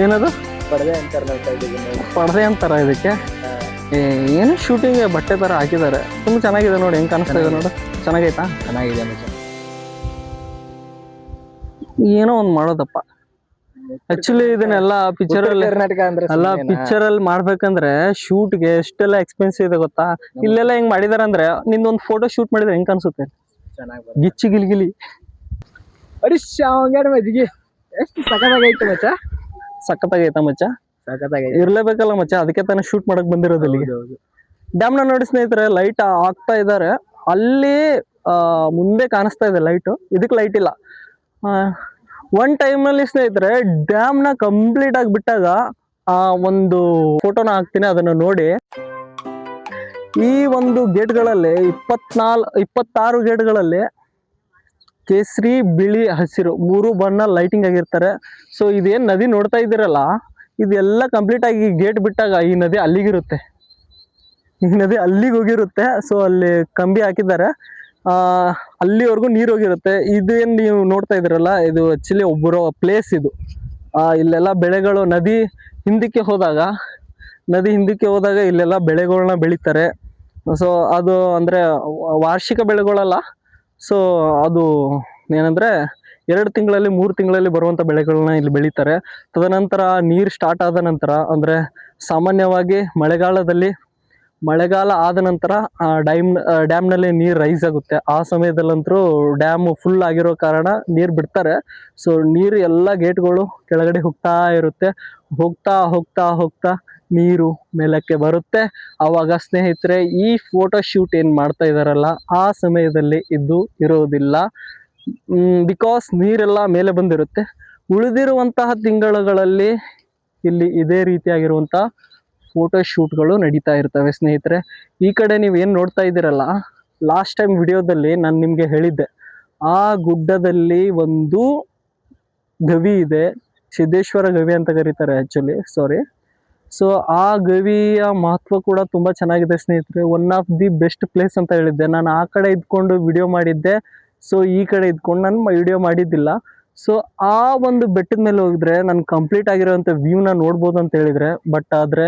ಏನದು ಪರದೆ ಅಂತಾರಲ್ಲ, ಪರದೆ ಅಂತಾರ ಇದಕ್ಕೆ? ಏನು ಶೂಟಿಂಗ್ ಬಟ್ಟೆ ತರ ಹಾಕಿದ್ದಾರೆ. ತುಂಬಾ ಚೆನ್ನಾಗಿದೆ ನೋಡಿ, ಹೆಂಗ್ ಕಾಣಿಸ್ತಾ ಇದೆ ನೋಡು. ಚೆನ್ನಾಗೈತಾ? ಚೆನ್ನಾಗಿದೆ. ಏನೋ ಒಂದ್ ಮಾಡೋದಪ್ಪ. ಆಕ್ಚುಲಿ ಇದನ್ನೆಲ್ಲ ಪಿಕ್ಚರ್ ಅಲ್ಲಿ ಕರ್ನಾಟಕ ಅಂದ್ರೆ ಅಲ್ಲ, ಪಿಕ್ಚರ್ ಅಲ್ಲಿ ಮಾಡ್ಬೇಕಂದ್ರೆ ಶೂಟ್ಗೆ ಎಷ್ಟೆಲ್ಲ ಎಕ್ಸ್ಪೆನ್ಸಿವ್ ಇದೆ ಗೊತ್ತಾ? ಇಲ್ಲೆಲ್ಲ ಹೆಂಗ್ ಮಾಡಿದಾರೆ ಅಂದ್ರೆ, ನಿಂದೊಂದು ಫೋಟೋ ಶೂಟ್ ಮಾಡಿದ್ರೆ ಹೆಂಗ್ ಕಾಣಿಸುತ್ತೆ? ಚೆನ್ನಾಗಿ ಗಿಚ್ಚಿ ಗಿಲಿಗಿಲಿ. ಹರೀಶ್ ಮಜ್ಜಿಗೆ ಎಷ್ಟು ಸಖತ್ತಾಗೈತೆ ಮಚ್ಚ. ಸಖತ್ತಾಗೈತಾ ಮಚ್ಚ? ಸಖತ್ತಾಗೈತೆ. ಇರ್ಲೇಬೇಕಲ್ಲ ಮಚ್ಚ, ಅದಕ್ಕೆ ತಾನೇ ಶೂಟ್ ಮಾಡಕ್ ಬಂದಿರೋದು ಇಲ್ಲಿಗೆ. ಡ್ಯಾಮ್ ನ ನೋಡಿ ಸ್ನೇಹಿತರೆ, ಲೈಟ್ ಹಾಕ್ತಾ ಇದ್ದಾರೆ. ಅಲ್ಲಿ ಮುಂದೆ ಕಾಣಿಸ್ತಾ ಇದೆ ಲೈಟ್, ಇದಕ್ಕೆ ಲೈಟ್ ಇಲ್ಲ. ಒನ್ ಟೈಮ್ ನಲ್ಲಿ ಸ್ನೇಹಿತರೆ, ಡ್ಯಾಮ್ ನ ಕಂಪ್ಲೀಟ್ ಆಗಿ ಬಿಟ್ಟಾಗ ಒಂದು ಫೋಟೋನ ಹಾಕ್ತೀನಿ, ಅದನ್ನು ನೋಡಿ. ಈ ಒಂದು ಗೇಟ್ಗಳಲ್ಲಿ 26 ಗೇಟ್ಗಳಲ್ಲಿ ಕೇಸರಿ, ಬಿಳಿ, ಹಸಿರು 3 ಬಣ್ಣ ಲೈಟಿಂಗ್ ಆಗಿರ್ತಾರೆ. ಸೊ ಇದೇನ್ ನದಿ ನೋಡ್ತಾ ಇದ್ದೀರಲ್ಲ, ಇದೆಲ್ಲ ಕಂಪ್ಲೀಟ್ ಆಗಿ ಗೇಟ್ ಬಿಟ್ಟಾಗ ಈ ನದಿ ಅಲ್ಲಿಗಿರುತ್ತೆ. ಈ ನದಿ ಅಲ್ಲಿಗೆ ಹೋಗಿರುತ್ತೆ. ಸೊ ಅಲ್ಲಿ ಕಂಬಿ ಹಾಕಿದ್ದಾರೆ, ಅಲ್ಲಿವರೆಗೂ ನೀರು ಹೋಗಿರುತ್ತೆ. ಇದೇನ್ ನೀವು ನೋಡ್ತಾ ಇದ್ದೀರಲ್ಲ, ಇದು ಆಕ್ಚುಲಿ ಒಬ್ಬರು ಪ್ಲೇಸ್ ಇದು. ಇಲ್ಲೆಲ್ಲ ಬೆಳೆಗಳು ನದಿ ಹಿಂದಕ್ಕೆ ಹೋದಾಗ ಇಲ್ಲೆಲ್ಲ ಬೆಳೆಗಳನ್ನ ಬೆಳೀತಾರೆ. ಸೊ ಅದು ಅಂದ್ರೆ ವಾರ್ಷಿಕ ಬೆಳೆಗಳಲ್ಲ. ಸೊ ಅದು ಏನಂದ್ರೆ 2 ತಿಂಗಳಲ್ಲಿ 3 ತಿಂಗಳಲ್ಲಿ ಬರುವಂತ ಬೆಳೆಗಳನ್ನ ಇಲ್ಲಿ ಬೆಳೀತಾರೆ. ತದನಂತರ ನೀರು ಸ್ಟಾರ್ಟ್ ಆದ ನಂತರ, ಅಂದ್ರೆ ಸಾಮಾನ್ಯವಾಗಿ ಮಳೆಗಾಲ ಆದ ನಂತರ ಡ್ಯಾಮ್ನಲ್ಲಿ ನೀರು ರೈಸ್ ಆಗುತ್ತೆ. ಆ ಸಮಯದಲ್ಲಂತರೂ ಡ್ಯಾಮ್ ಫುಲ್ ಆಗಿರೋ ಕಾರಣ ನೀರು ಬಿಡ್ತಾರೆ. ಸೊ ನೀರು ಎಲ್ಲ ಗೇಟ್ಗಳು ಕೆಳಗಡೆ ಹೋಗ್ತಾ ಇರುತ್ತೆ. ಹೋಗ್ತಾ ಹೋಗ್ತಾ ಹೋಗ್ತಾ ನೀರು ಮೇಲಕ್ಕೆ ಬರುತ್ತೆ. ಆವಾಗ ಸ್ನೇಹಿತರೆ, ಈ ಫೋಟೋ ಶೂಟ್ ಏನು ಮಾಡ್ತಾ ಇದ್ದಾರಲ್ಲ, ಆ ಸಮಯದಲ್ಲಿ ಇದು ಇರೋದಿಲ್ಲ. ಬಿಕಾಸ್ ನೀರೆಲ್ಲ ಮೇಲೆ ಬಂದಿರುತ್ತೆ. ಉಳಿದಿರುವಂತಹ ತಿಂಗಳುಗಳಲ್ಲಿ ಇಲ್ಲಿ ಇದೇ ರೀತಿಯಾಗಿರುವಂಥ ಫೋಟೋ ಶೂಟ್ಗಳು ನಡೀತಾ ಇರ್ತವೆ ಸ್ನೇಹಿತರೆ. ಈ ಕಡೆ ನೀವು ಏನು ನೋಡ್ತಾ ಇದ್ದೀರಲ್ಲ, ಲಾಸ್ಟ್ ಟೈಮ್ ವಿಡಿಯೋದಲ್ಲಿ ನಾನು ನಿಮಗೆ ಹೇಳಿದ್ದೆ, ಆ ಗುಡ್ಡದಲ್ಲಿ ಒಂದು ಗವಿ ಇದೆ. ಸಿದ್ದೇಶ್ವರ ಗವಿ ಅಂತ ಕರೀತಾರೆ ಆ್ಯಕ್ಚುಲಿ, ಸಾರಿ. ಸೊ ಆ ಗವಿಯ ಮಹತ್ವ ಕೂಡ ತುಂಬ ಚೆನ್ನಾಗಿದೆ ಸ್ನೇಹಿತರೆ. One of the best place ಅಂತ ಹೇಳಿದ್ದೆ. ನಾನು ಆ ಕಡೆ ಇದ್ಕೊಂಡು ವಿಡಿಯೋ ಮಾಡಿದ್ದೆ. ಸೊ ಈ ಕಡೆ ಇದ್ಕೊಂಡು ನಾನು ವಿಡಿಯೋ ಮಾಡಿದ್ದಿಲ್ಲ. ಸೊ ಆ ಒಂದು ಬೆಟ್ಟದ ಮೇಲೆ ಹೋಗಿದ್ರೆ ನಾನು ಕಂಪ್ಲೀಟ್ ಆಗಿರೋಂಥ ವ್ಯೂನ ನೋಡ್ಬೋದು ಅಂತ ಹೇಳಿದ್ರೆ, ಬಟ್ ಆದರೆ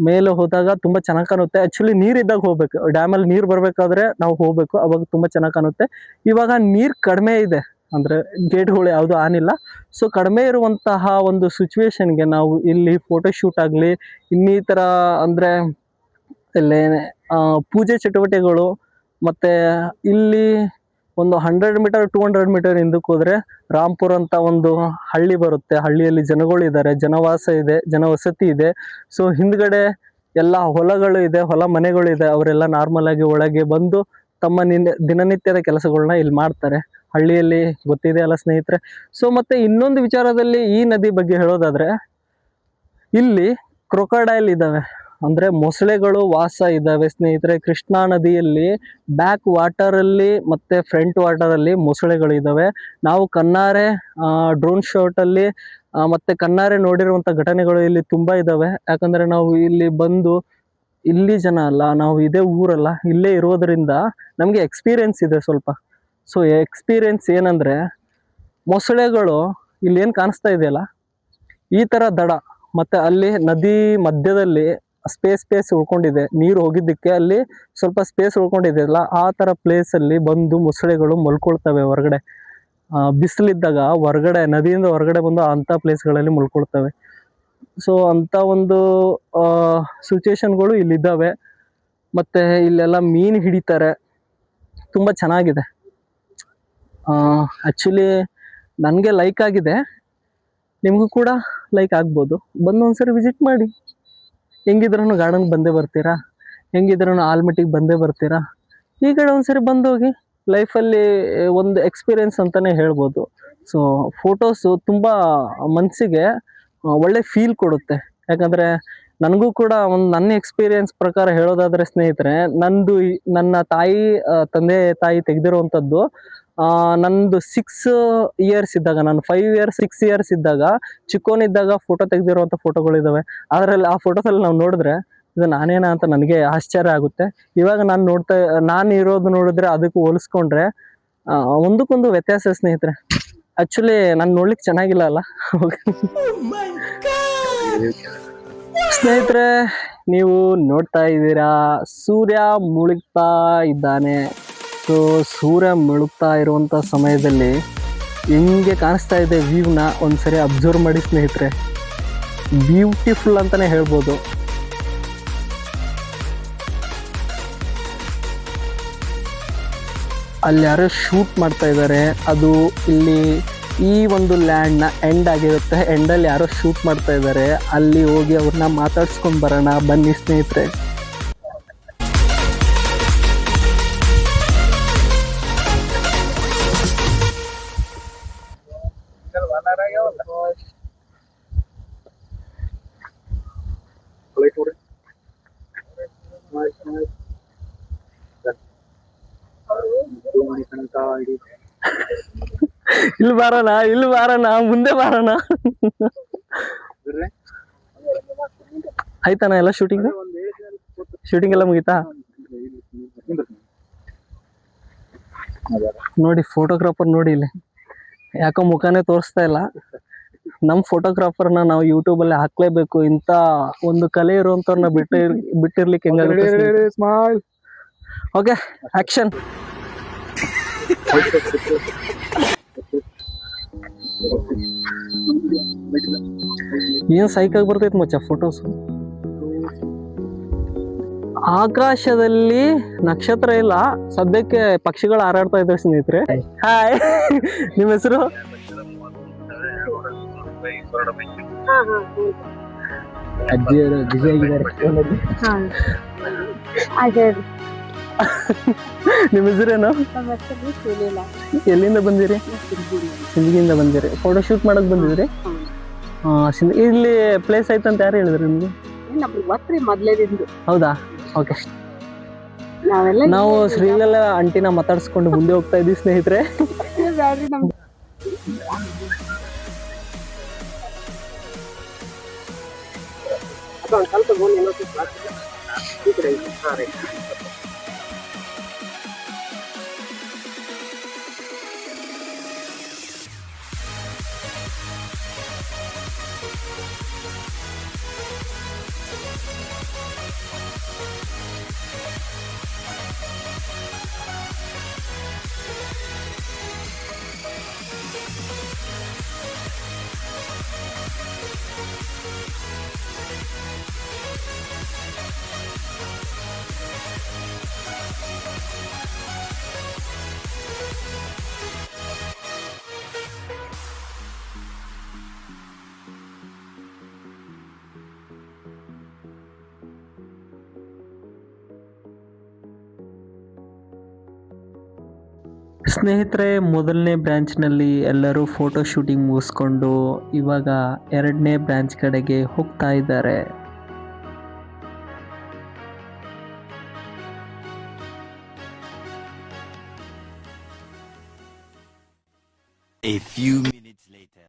ಮೇಲೆ ಹೋದಾಗ ತುಂಬ ಚೆನ್ನಾಗಿ ಕಾಣುತ್ತೆ. ಆ್ಯಕ್ಚುಲಿ ನೀರಿದ್ದಾಗ ಹೋಗ್ಬೇಕು, ಡ್ಯಾಮಲ್ಲಿ ನೀರು ಬರಬೇಕಾದ್ರೆ ನಾವು ಹೋಗಬೇಕು, ಅವಾಗ ತುಂಬ ಚೆನ್ನಾಗಿ ಕಾಣುತ್ತೆ. ಇವಾಗ ನೀರು ಕಡಿಮೆ ಇದೆ, ಅಂದರೆ ಗೇಟ್ಗಳು ಯಾವುದು ಆನಿಲ್ಲ. ಸೊ ಕಡಿಮೆ ಇರುವಂತಹ ಒಂದು ಸಿಚುವೇಶನ್ಗೆ ನಾವು ಇಲ್ಲಿ ಫೋಟೋ ಶೂಟ್ ಆಗಲಿ, ಇನ್ನಿತರ ಅಂದರೆ ಇಲ್ಲೇ ಪೂಜೆ ಚಟುವಟಿಕೆಗಳು, ಮತ್ತು ಇಲ್ಲಿ ಒಂದು 100 ಮೀಟರ್ 200 ಮೀಟರ್ ಹಿಂದಕ್ಕೆ ಹೋದರೆ ರಾಂಪುರ ಅಂತ ಒಂದು ಹಳ್ಳಿ ಬರುತ್ತೆ. ಹಳ್ಳಿಯಲ್ಲಿ ಜನಗಳಿದ್ದಾರೆ, ಜನವಸತಿ ಇದೆ. ಸೊ ಹಿಂದ್ಗಡೆ ಎಲ್ಲ ಹೊಲಗಳು ಇದೆ, ಹೊಲ ಮನೆಗಳು ಇದೆ. ಅವರೆಲ್ಲ ನಾರ್ಮಲ್ ಆಗಿ ಒಳಗೆ ಬಂದು ತಮ್ಮ ದಿನನಿತ್ಯದ ಕೆಲಸಗಳನ್ನ ಇಲ್ಲಿ ಮಾಡ್ತಾರೆ. ಹಳ್ಳಿಯಲ್ಲಿ ಗೊತ್ತಿದೆ ಅಲ್ಲ ಸ್ನೇಹಿತರೆ. ಸೊ ಮತ್ತೆ ಇನ್ನೊಂದು ವಿಚಾರದಲ್ಲಿ ಈ ನದಿ ಬಗ್ಗೆ ಹೇಳೋದಾದ್ರೆ, ಇಲ್ಲಿ ಕ್ರೊಕೊಡೈಲ್ ಇದ್ದಾವೆ, ಅಂದ್ರೆ ಮೊಸಳೆಗಳು ವಾಸ ಇದ್ದಾವೆ ಸ್ನೇಹಿತರೆ. ಕೃಷ್ಣಾ ನದಿಯಲ್ಲಿ ಬ್ಯಾಕ್ ವಾಟರ್ ಅಲ್ಲಿ ಮತ್ತೆ ಫ್ರಂಟ್ ವಾಟರ್ ಅಲ್ಲಿ ಮೊಸಳೆಗಳು ಇದ್ದಾವೆ. ನಾವು ಕಣ್ಣಾರೆ ಡ್ರೋನ್ ಶಾಟ್ ಅಲ್ಲಿ ಮತ್ತೆ ಕಣ್ಣಾರೆ ನೋಡಿರುವಂತ ಘಟನೆಗಳು ಇಲ್ಲಿ ತುಂಬಾ ಇದ್ದಾವೆ. ಯಾಕಂದ್ರೆ ನಾವು ಇಲ್ಲಿ ಬಂದು, ಇಲ್ಲಿ ಜನ ಅಲ್ಲ, ನಾವು ಇದೇ ಊರಲ್ಲ, ಇಲ್ಲೇ ಇರೋದ್ರಿಂದ ನಮಗೆ ಎಕ್ಸ್ಪೀರಿಯನ್ಸ್ ಇದೆ ಸ್ವಲ್ಪ. ಸೊ ಎಕ್ಸ್ಪೀರಿಯನ್ಸ್ ಏನಂದ್ರೆ, ಮೊಸಳೆಗಳು ಇಲ್ಲಿ ಏನು ಕಾಣಿಸ್ತಾ ಇದೆಯಲ್ಲ, ಈ ತರ ದಡ, ಮತ್ತೆ ಅಲ್ಲಿ ನದಿ ಮಧ್ಯದಲ್ಲಿ ಸ್ಪೇಸ್ ಉಳ್ಕೊಂಡಿದೆ. ನೀರು ಹೋಗಿದ್ದಕ್ಕೆ ಅಲ್ಲಿ ಸ್ವಲ್ಪ ಸ್ಪೇಸ್ ಉಳ್ಕೊಂಡಿದೆಯಲ್ಲ, ಆ ತರ ಪ್ಲೇಸ್ ಅಲ್ಲಿ ಬಂದು ಮೊಸಳೆಗಳು ಮಲ್ಕೊಳ್ತವೆ ಹೊರಗಡೆ. ಬಿಸಿಲಿದ್ದಾಗ ಹೊರಗಡೆ ನದಿಯಿಂದ ಹೊರಗಡೆ ಬಂದು ಅಂಥ ಪ್ಲೇಸ್ಗಳಲ್ಲಿ ಮುಳ್ಕೊಳ್ತವೆ. ಸೊ ಅಂಥ ಒಂದು ಸಿಚುವೇಶನ್ಗಳು ಇಲ್ಲಿದ್ದಾವೆ. ಮತ್ತು ಇಲ್ಲೆಲ್ಲ ಮೀನು ಹಿಡಿತಾರೆ, ತುಂಬ ಚೆನ್ನಾಗಿದೆ. ಆ್ಯಕ್ಚುಲಿ ನನಗೆ ಲೈಕ್ ಆಗಿದೆ, ನಿಮಗೂ ಕೂಡ ಲೈಕ್ ಆಗ್ಬೋದು. ಬಂದು ಒಂದ್ಸರಿ ವಿಸಿಟ್ ಮಾಡಿ. ಹೆಂಗಿದ್ರೂ ಗಾರ್ಡನ್ಗೆ ಬಂದೇ ಬರ್ತೀರಾ, ಹೆಂಗಿದ್ರೂ ಆಲ್ಮಟ್ಟಿಗೆ ಬಂದೇ ಬರ್ತೀರಾ. ಈ ಕಡೆ ಒಂದ್ಸರಿ ಬಂದೋಗಿ, ಲೈಫಲ್ಲಿ ಒಂದು ಎಕ್ಸ್ಪೀರಿಯೆನ್ಸ್ ಅಂತಲೇ ಹೇಳ್ಬೋದು. ಸೊ ಫೋಟೋಸು ತುಂಬ ಮನಸ್ಸಿಗೆ ಒಳ್ಳೆ ಫೀಲ್ ಕೊಡುತ್ತೆ. ಯಾಕಂದರೆ ನನಗೂ ಕೂಡ ನನ್ನ ಎಕ್ಸ್ಪೀರಿಯೆನ್ಸ್ ಪ್ರಕಾರ ಹೇಳೋದಾದರೆ ಸ್ನೇಹಿತರೆ, ನನ್ನ ತಂದೆ ತಾಯಿ ತೆಗೆದಿರುವಂಥದ್ದು ನಂದು 6 ಇಯರ್ಸ್ ಇದ್ದಾಗ, ನಾನು 5 ಇಯರ್ಸ್ 6 ಇಯರ್ಸ್ ಇದ್ದಾಗ, ಚಿಕ್ಕವನಿದ್ದಾಗ ಫೋಟೋ ತೆಗೆದಿರುವಂಥ ಫೋಟೋಗಳಿದ್ದಾವೆ. ಅದರಲ್ಲಿ ಆ ಫೋಟೋಸಲ್ಲಿ ನಾವು ನೋಡಿದ್ರೆ ಇದು ನಾನೇನಾ ಅಂತ ನನಗೆ ಆಶ್ಚರ್ಯ ಆಗುತ್ತೆ. ಇವಾಗ ನಾನು ಇರೋದು ನೋಡಿದ್ರೆ ಅದಕ್ಕೂ ಹೋಲಿಸ್ಕೊಂಡ್ರೆ ಒಂದಕ್ಕೊಂದು ವ್ಯತ್ಯಾಸ ಸ್ನೇಹಿತರೆ. ಆ್ಯಕ್ಚುಲಿ ನಾನು ನೋಡ್ಲಿಕ್ಕೆ ಚೆನ್ನಾಗಿಲ್ಲ ಅಲ್ಲ. ಸ್ನೇಹಿತರೆ, ನೀವು ನೋಡ್ತಾ ಇದ್ದೀರಾ ಸೂರ್ಯ ಮುಳುಗ್ತಾ ಇದ್ದಾನೆ. ಸೊ ಸೂರ್ಯ ಮುಳುಗ್ತಾ ಇರುವಂಥ ಸಮಯದಲ್ಲಿ ಹೆಂಗೆ ಕಾಣಿಸ್ತಾ ಇದೆ ವ್ಯೂನ ಒಂದ್ಸರಿ ಅಬ್ಸರ್ವ್ ಮಾಡಿ ಸ್ನೇಹಿತರೆ. ಬ್ಯೂಟಿಫುಲ್ ಅಂತಲೇ ಹೇಳ್ಬೋದು. ಅಲ್ಲಿ ಯಾರೋ ಶೂಟ್ ಮಾಡ್ತಾ ಇದ್ದಾರೆ. ಅದು ಇಲ್ಲಿ ಈ ಒಂದು ಲ್ಯಾಂಡ್ನ ಎಂಡ್ ಆಗಿರುತ್ತೆ. ಎಂಡಲ್ಲಿ ಯಾರೋ ಶೂಟ್ ಮಾಡ್ತಾ ಇದ್ದಾರೆ. ಅಲ್ಲಿ ಹೋಗಿ ಅವ್ರನ್ನ ಮಾತಾಡ್ಸ್ಕೊಂಡು ಬರೋಣ ಬನ್ನಿ ಸ್ನೇಹಿತರೆ. ಇಲ್ಲಿ ಬಾರೋಣ, ಮುಂದೆ ಬಾರೋಣ. ಆಯ್ತಾನ ಎಲ್ಲ ಶೂಟಿಂಗ್ ಎಲ್ಲ ಮುಗೀತಾ? ನೋಡಿ ಫೋಟೋಗ್ರಾಫರ್ ನೋಡಿ, ಇಲ್ಲಿ ಯಾಕೋ ಮುಖನೇ ತೋರಿಸ್ತಾ ಇಲ್ಲ. ನಮ್ಮ ಫೋಟೋಗ್ರಾಫರ್ನ ನಾವು ಯೂಟ್ಯೂಬಲ್ಲಿ ಹಾಕ್ಲೇಬೇಕು. ಇಂಥ ಒಂದು ಕಲೆ ಇರುವಂಥವ್ರನ್ನ ಬಿಟ್ಟಿರ್ಲಿಕ್ಕೆ ಹೆಂಗಾಗುತ್ತೆ? Okay, action. ಏನ್ ಸೈಕಾಗಿ ಬರ್ತೈತೆ ಮಚ್ಚ ಫೋಟೋಸ್. ಆಕಾಶದಲ್ಲಿ ನಕ್ಷತ್ರ ಇಲ್ಲ ಸದ್ಯಕ್ಕೆ, ಪಕ್ಷಿಗಳು ಹಾರಾಡ್ತಾ ಇದ್ದಾವೆ ಸ್ನೇಹಿತರೆ. ಹಾಯ್, ನಿಮ್ಮ ಹೆಸರು? ಅಜ್ಜಿಯವರು ಬಿಸಿ ಆಗಿದ್ದಾರೆ. ನಿಮ್ಮ ಹೆಸರೇನು? ಎಲ್ಲಿಂದ ಬಂದಿರಿ? ಸಿಂದಗಿಯಿಂದ ಬಂದಿರಿ. ಫೋಟೋ ಶೂಟ್ ಮಾಡಕ್ ಬಂದಿದ್ರಿ? ಇಲ್ಲಿ ಪ್ಲೇಸ್ ಐತಂತ ಯಾರು ಹೇಳಿದ್ರಿ ನಿಮ್ಗೆ? ಹೌದಾ? ಓಕೆ. ನಾವು ಶ್ರೀಲೆಲ್ಲ ಆಂಟಿನ ಮಾತಾಡ್ಸ್ಕೊಂಡು ಮುಂದೆ ಹೋಗ್ತಾ ಇದೀವಿ ಸ್ನೇಹಿತರೆ. ಸ್ನೇಹಿತರೆ, ಮೊದಲನೇ ಬ್ರಾಂಚ್ನಲ್ಲಿ ಎಲ್ಲರೂ ಫೋಟೋ ಶೂಟಿಂಗ್ ಮುಗಿಸ್ಕೊಂಡು ಇವಾಗ 2ನೇ ಬ್ರಾಂಚ್ ಕಡೆಗೆ ಹೋಗ್ತಾ ಇದ್ದಾರೆ. A few minutes later.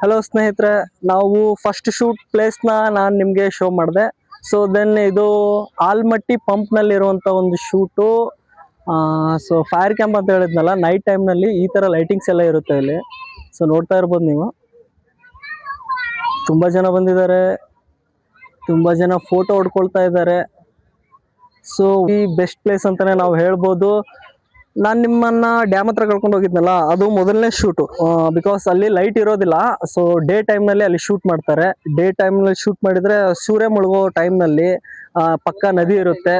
Hello ಸ್ನೇಹಿತರೆ, ನಾವು ಫಸ್ಟ್ ಶೂಟ್ ಪ್ಲೇಸ್ನ ನಾನು ನಿಮಗೆ ಶೋ ಮಾಡಿದೆ. ಸೊ ದೆನ್ ಇದು ಆಲ್ಮಟ್ಟಿ ಪಂಪ್ನಲ್ಲಿ ಇರುವಂಥ ಒಂದು ಶೂಟು. ಸೊ ಫೈರ್ ಕ್ಯಾಂಪ್ ಅಂತ ಹೇಳಿದ್ನಲ್ಲ, ನೈಟ್ ಟೈಮ್ನಲ್ಲಿ ಈ ಥರ ಲೈಟಿಂಗ್ಸ್ ಎಲ್ಲ ಇರುತ್ತೆ ಇಲ್ಲಿ. ಸೊ ನೋಡ್ತಾ ಇರ್ಬೋದು ನೀವು, ತುಂಬ ಜನ ಬಂದಿದ್ದಾರೆ, ತುಂಬ ಜನ ಫೋಟೋ ಹೊಡ್ಕೊಳ್ತಾ ಇದ್ದಾರೆ. ಸೊ ಈ ಬೆಸ್ಟ್ ಪ್ಲೇಸ್ ಅಂತಲೇ ನಾವು ಹೇಳ್ಬೋದು. ನಾನು ನಿಮ್ಮನ್ನ ಡ್ಯಾಮ್ ಹತ್ರ ಕರ್ಕೊಂಡು ಹೋಗಿದ್ನಲ್ಲ, ಅದು ಮೊದಲನೇ ಶೂಟು. ಬಿಕಾಸ್ ಅಲ್ಲಿ ಲೈಟ್ ಇರೋದಿಲ್ಲ. ಸೊ ಡೇ ಟೈಮ್ನಲ್ಲಿ ಅಲ್ಲಿ ಶೂಟ್ ಮಾಡ್ತಾರೆ. ಡೇ ಟೈಮ್ನಲ್ಲಿ ಶೂಟ್ ಮಾಡಿದರೆ ಸೂರ್ಯ ಮುಳುಗೋ ಟೈಮ್ನಲ್ಲಿ ಪಕ್ಕ ನದಿ ಇರುತ್ತೆ.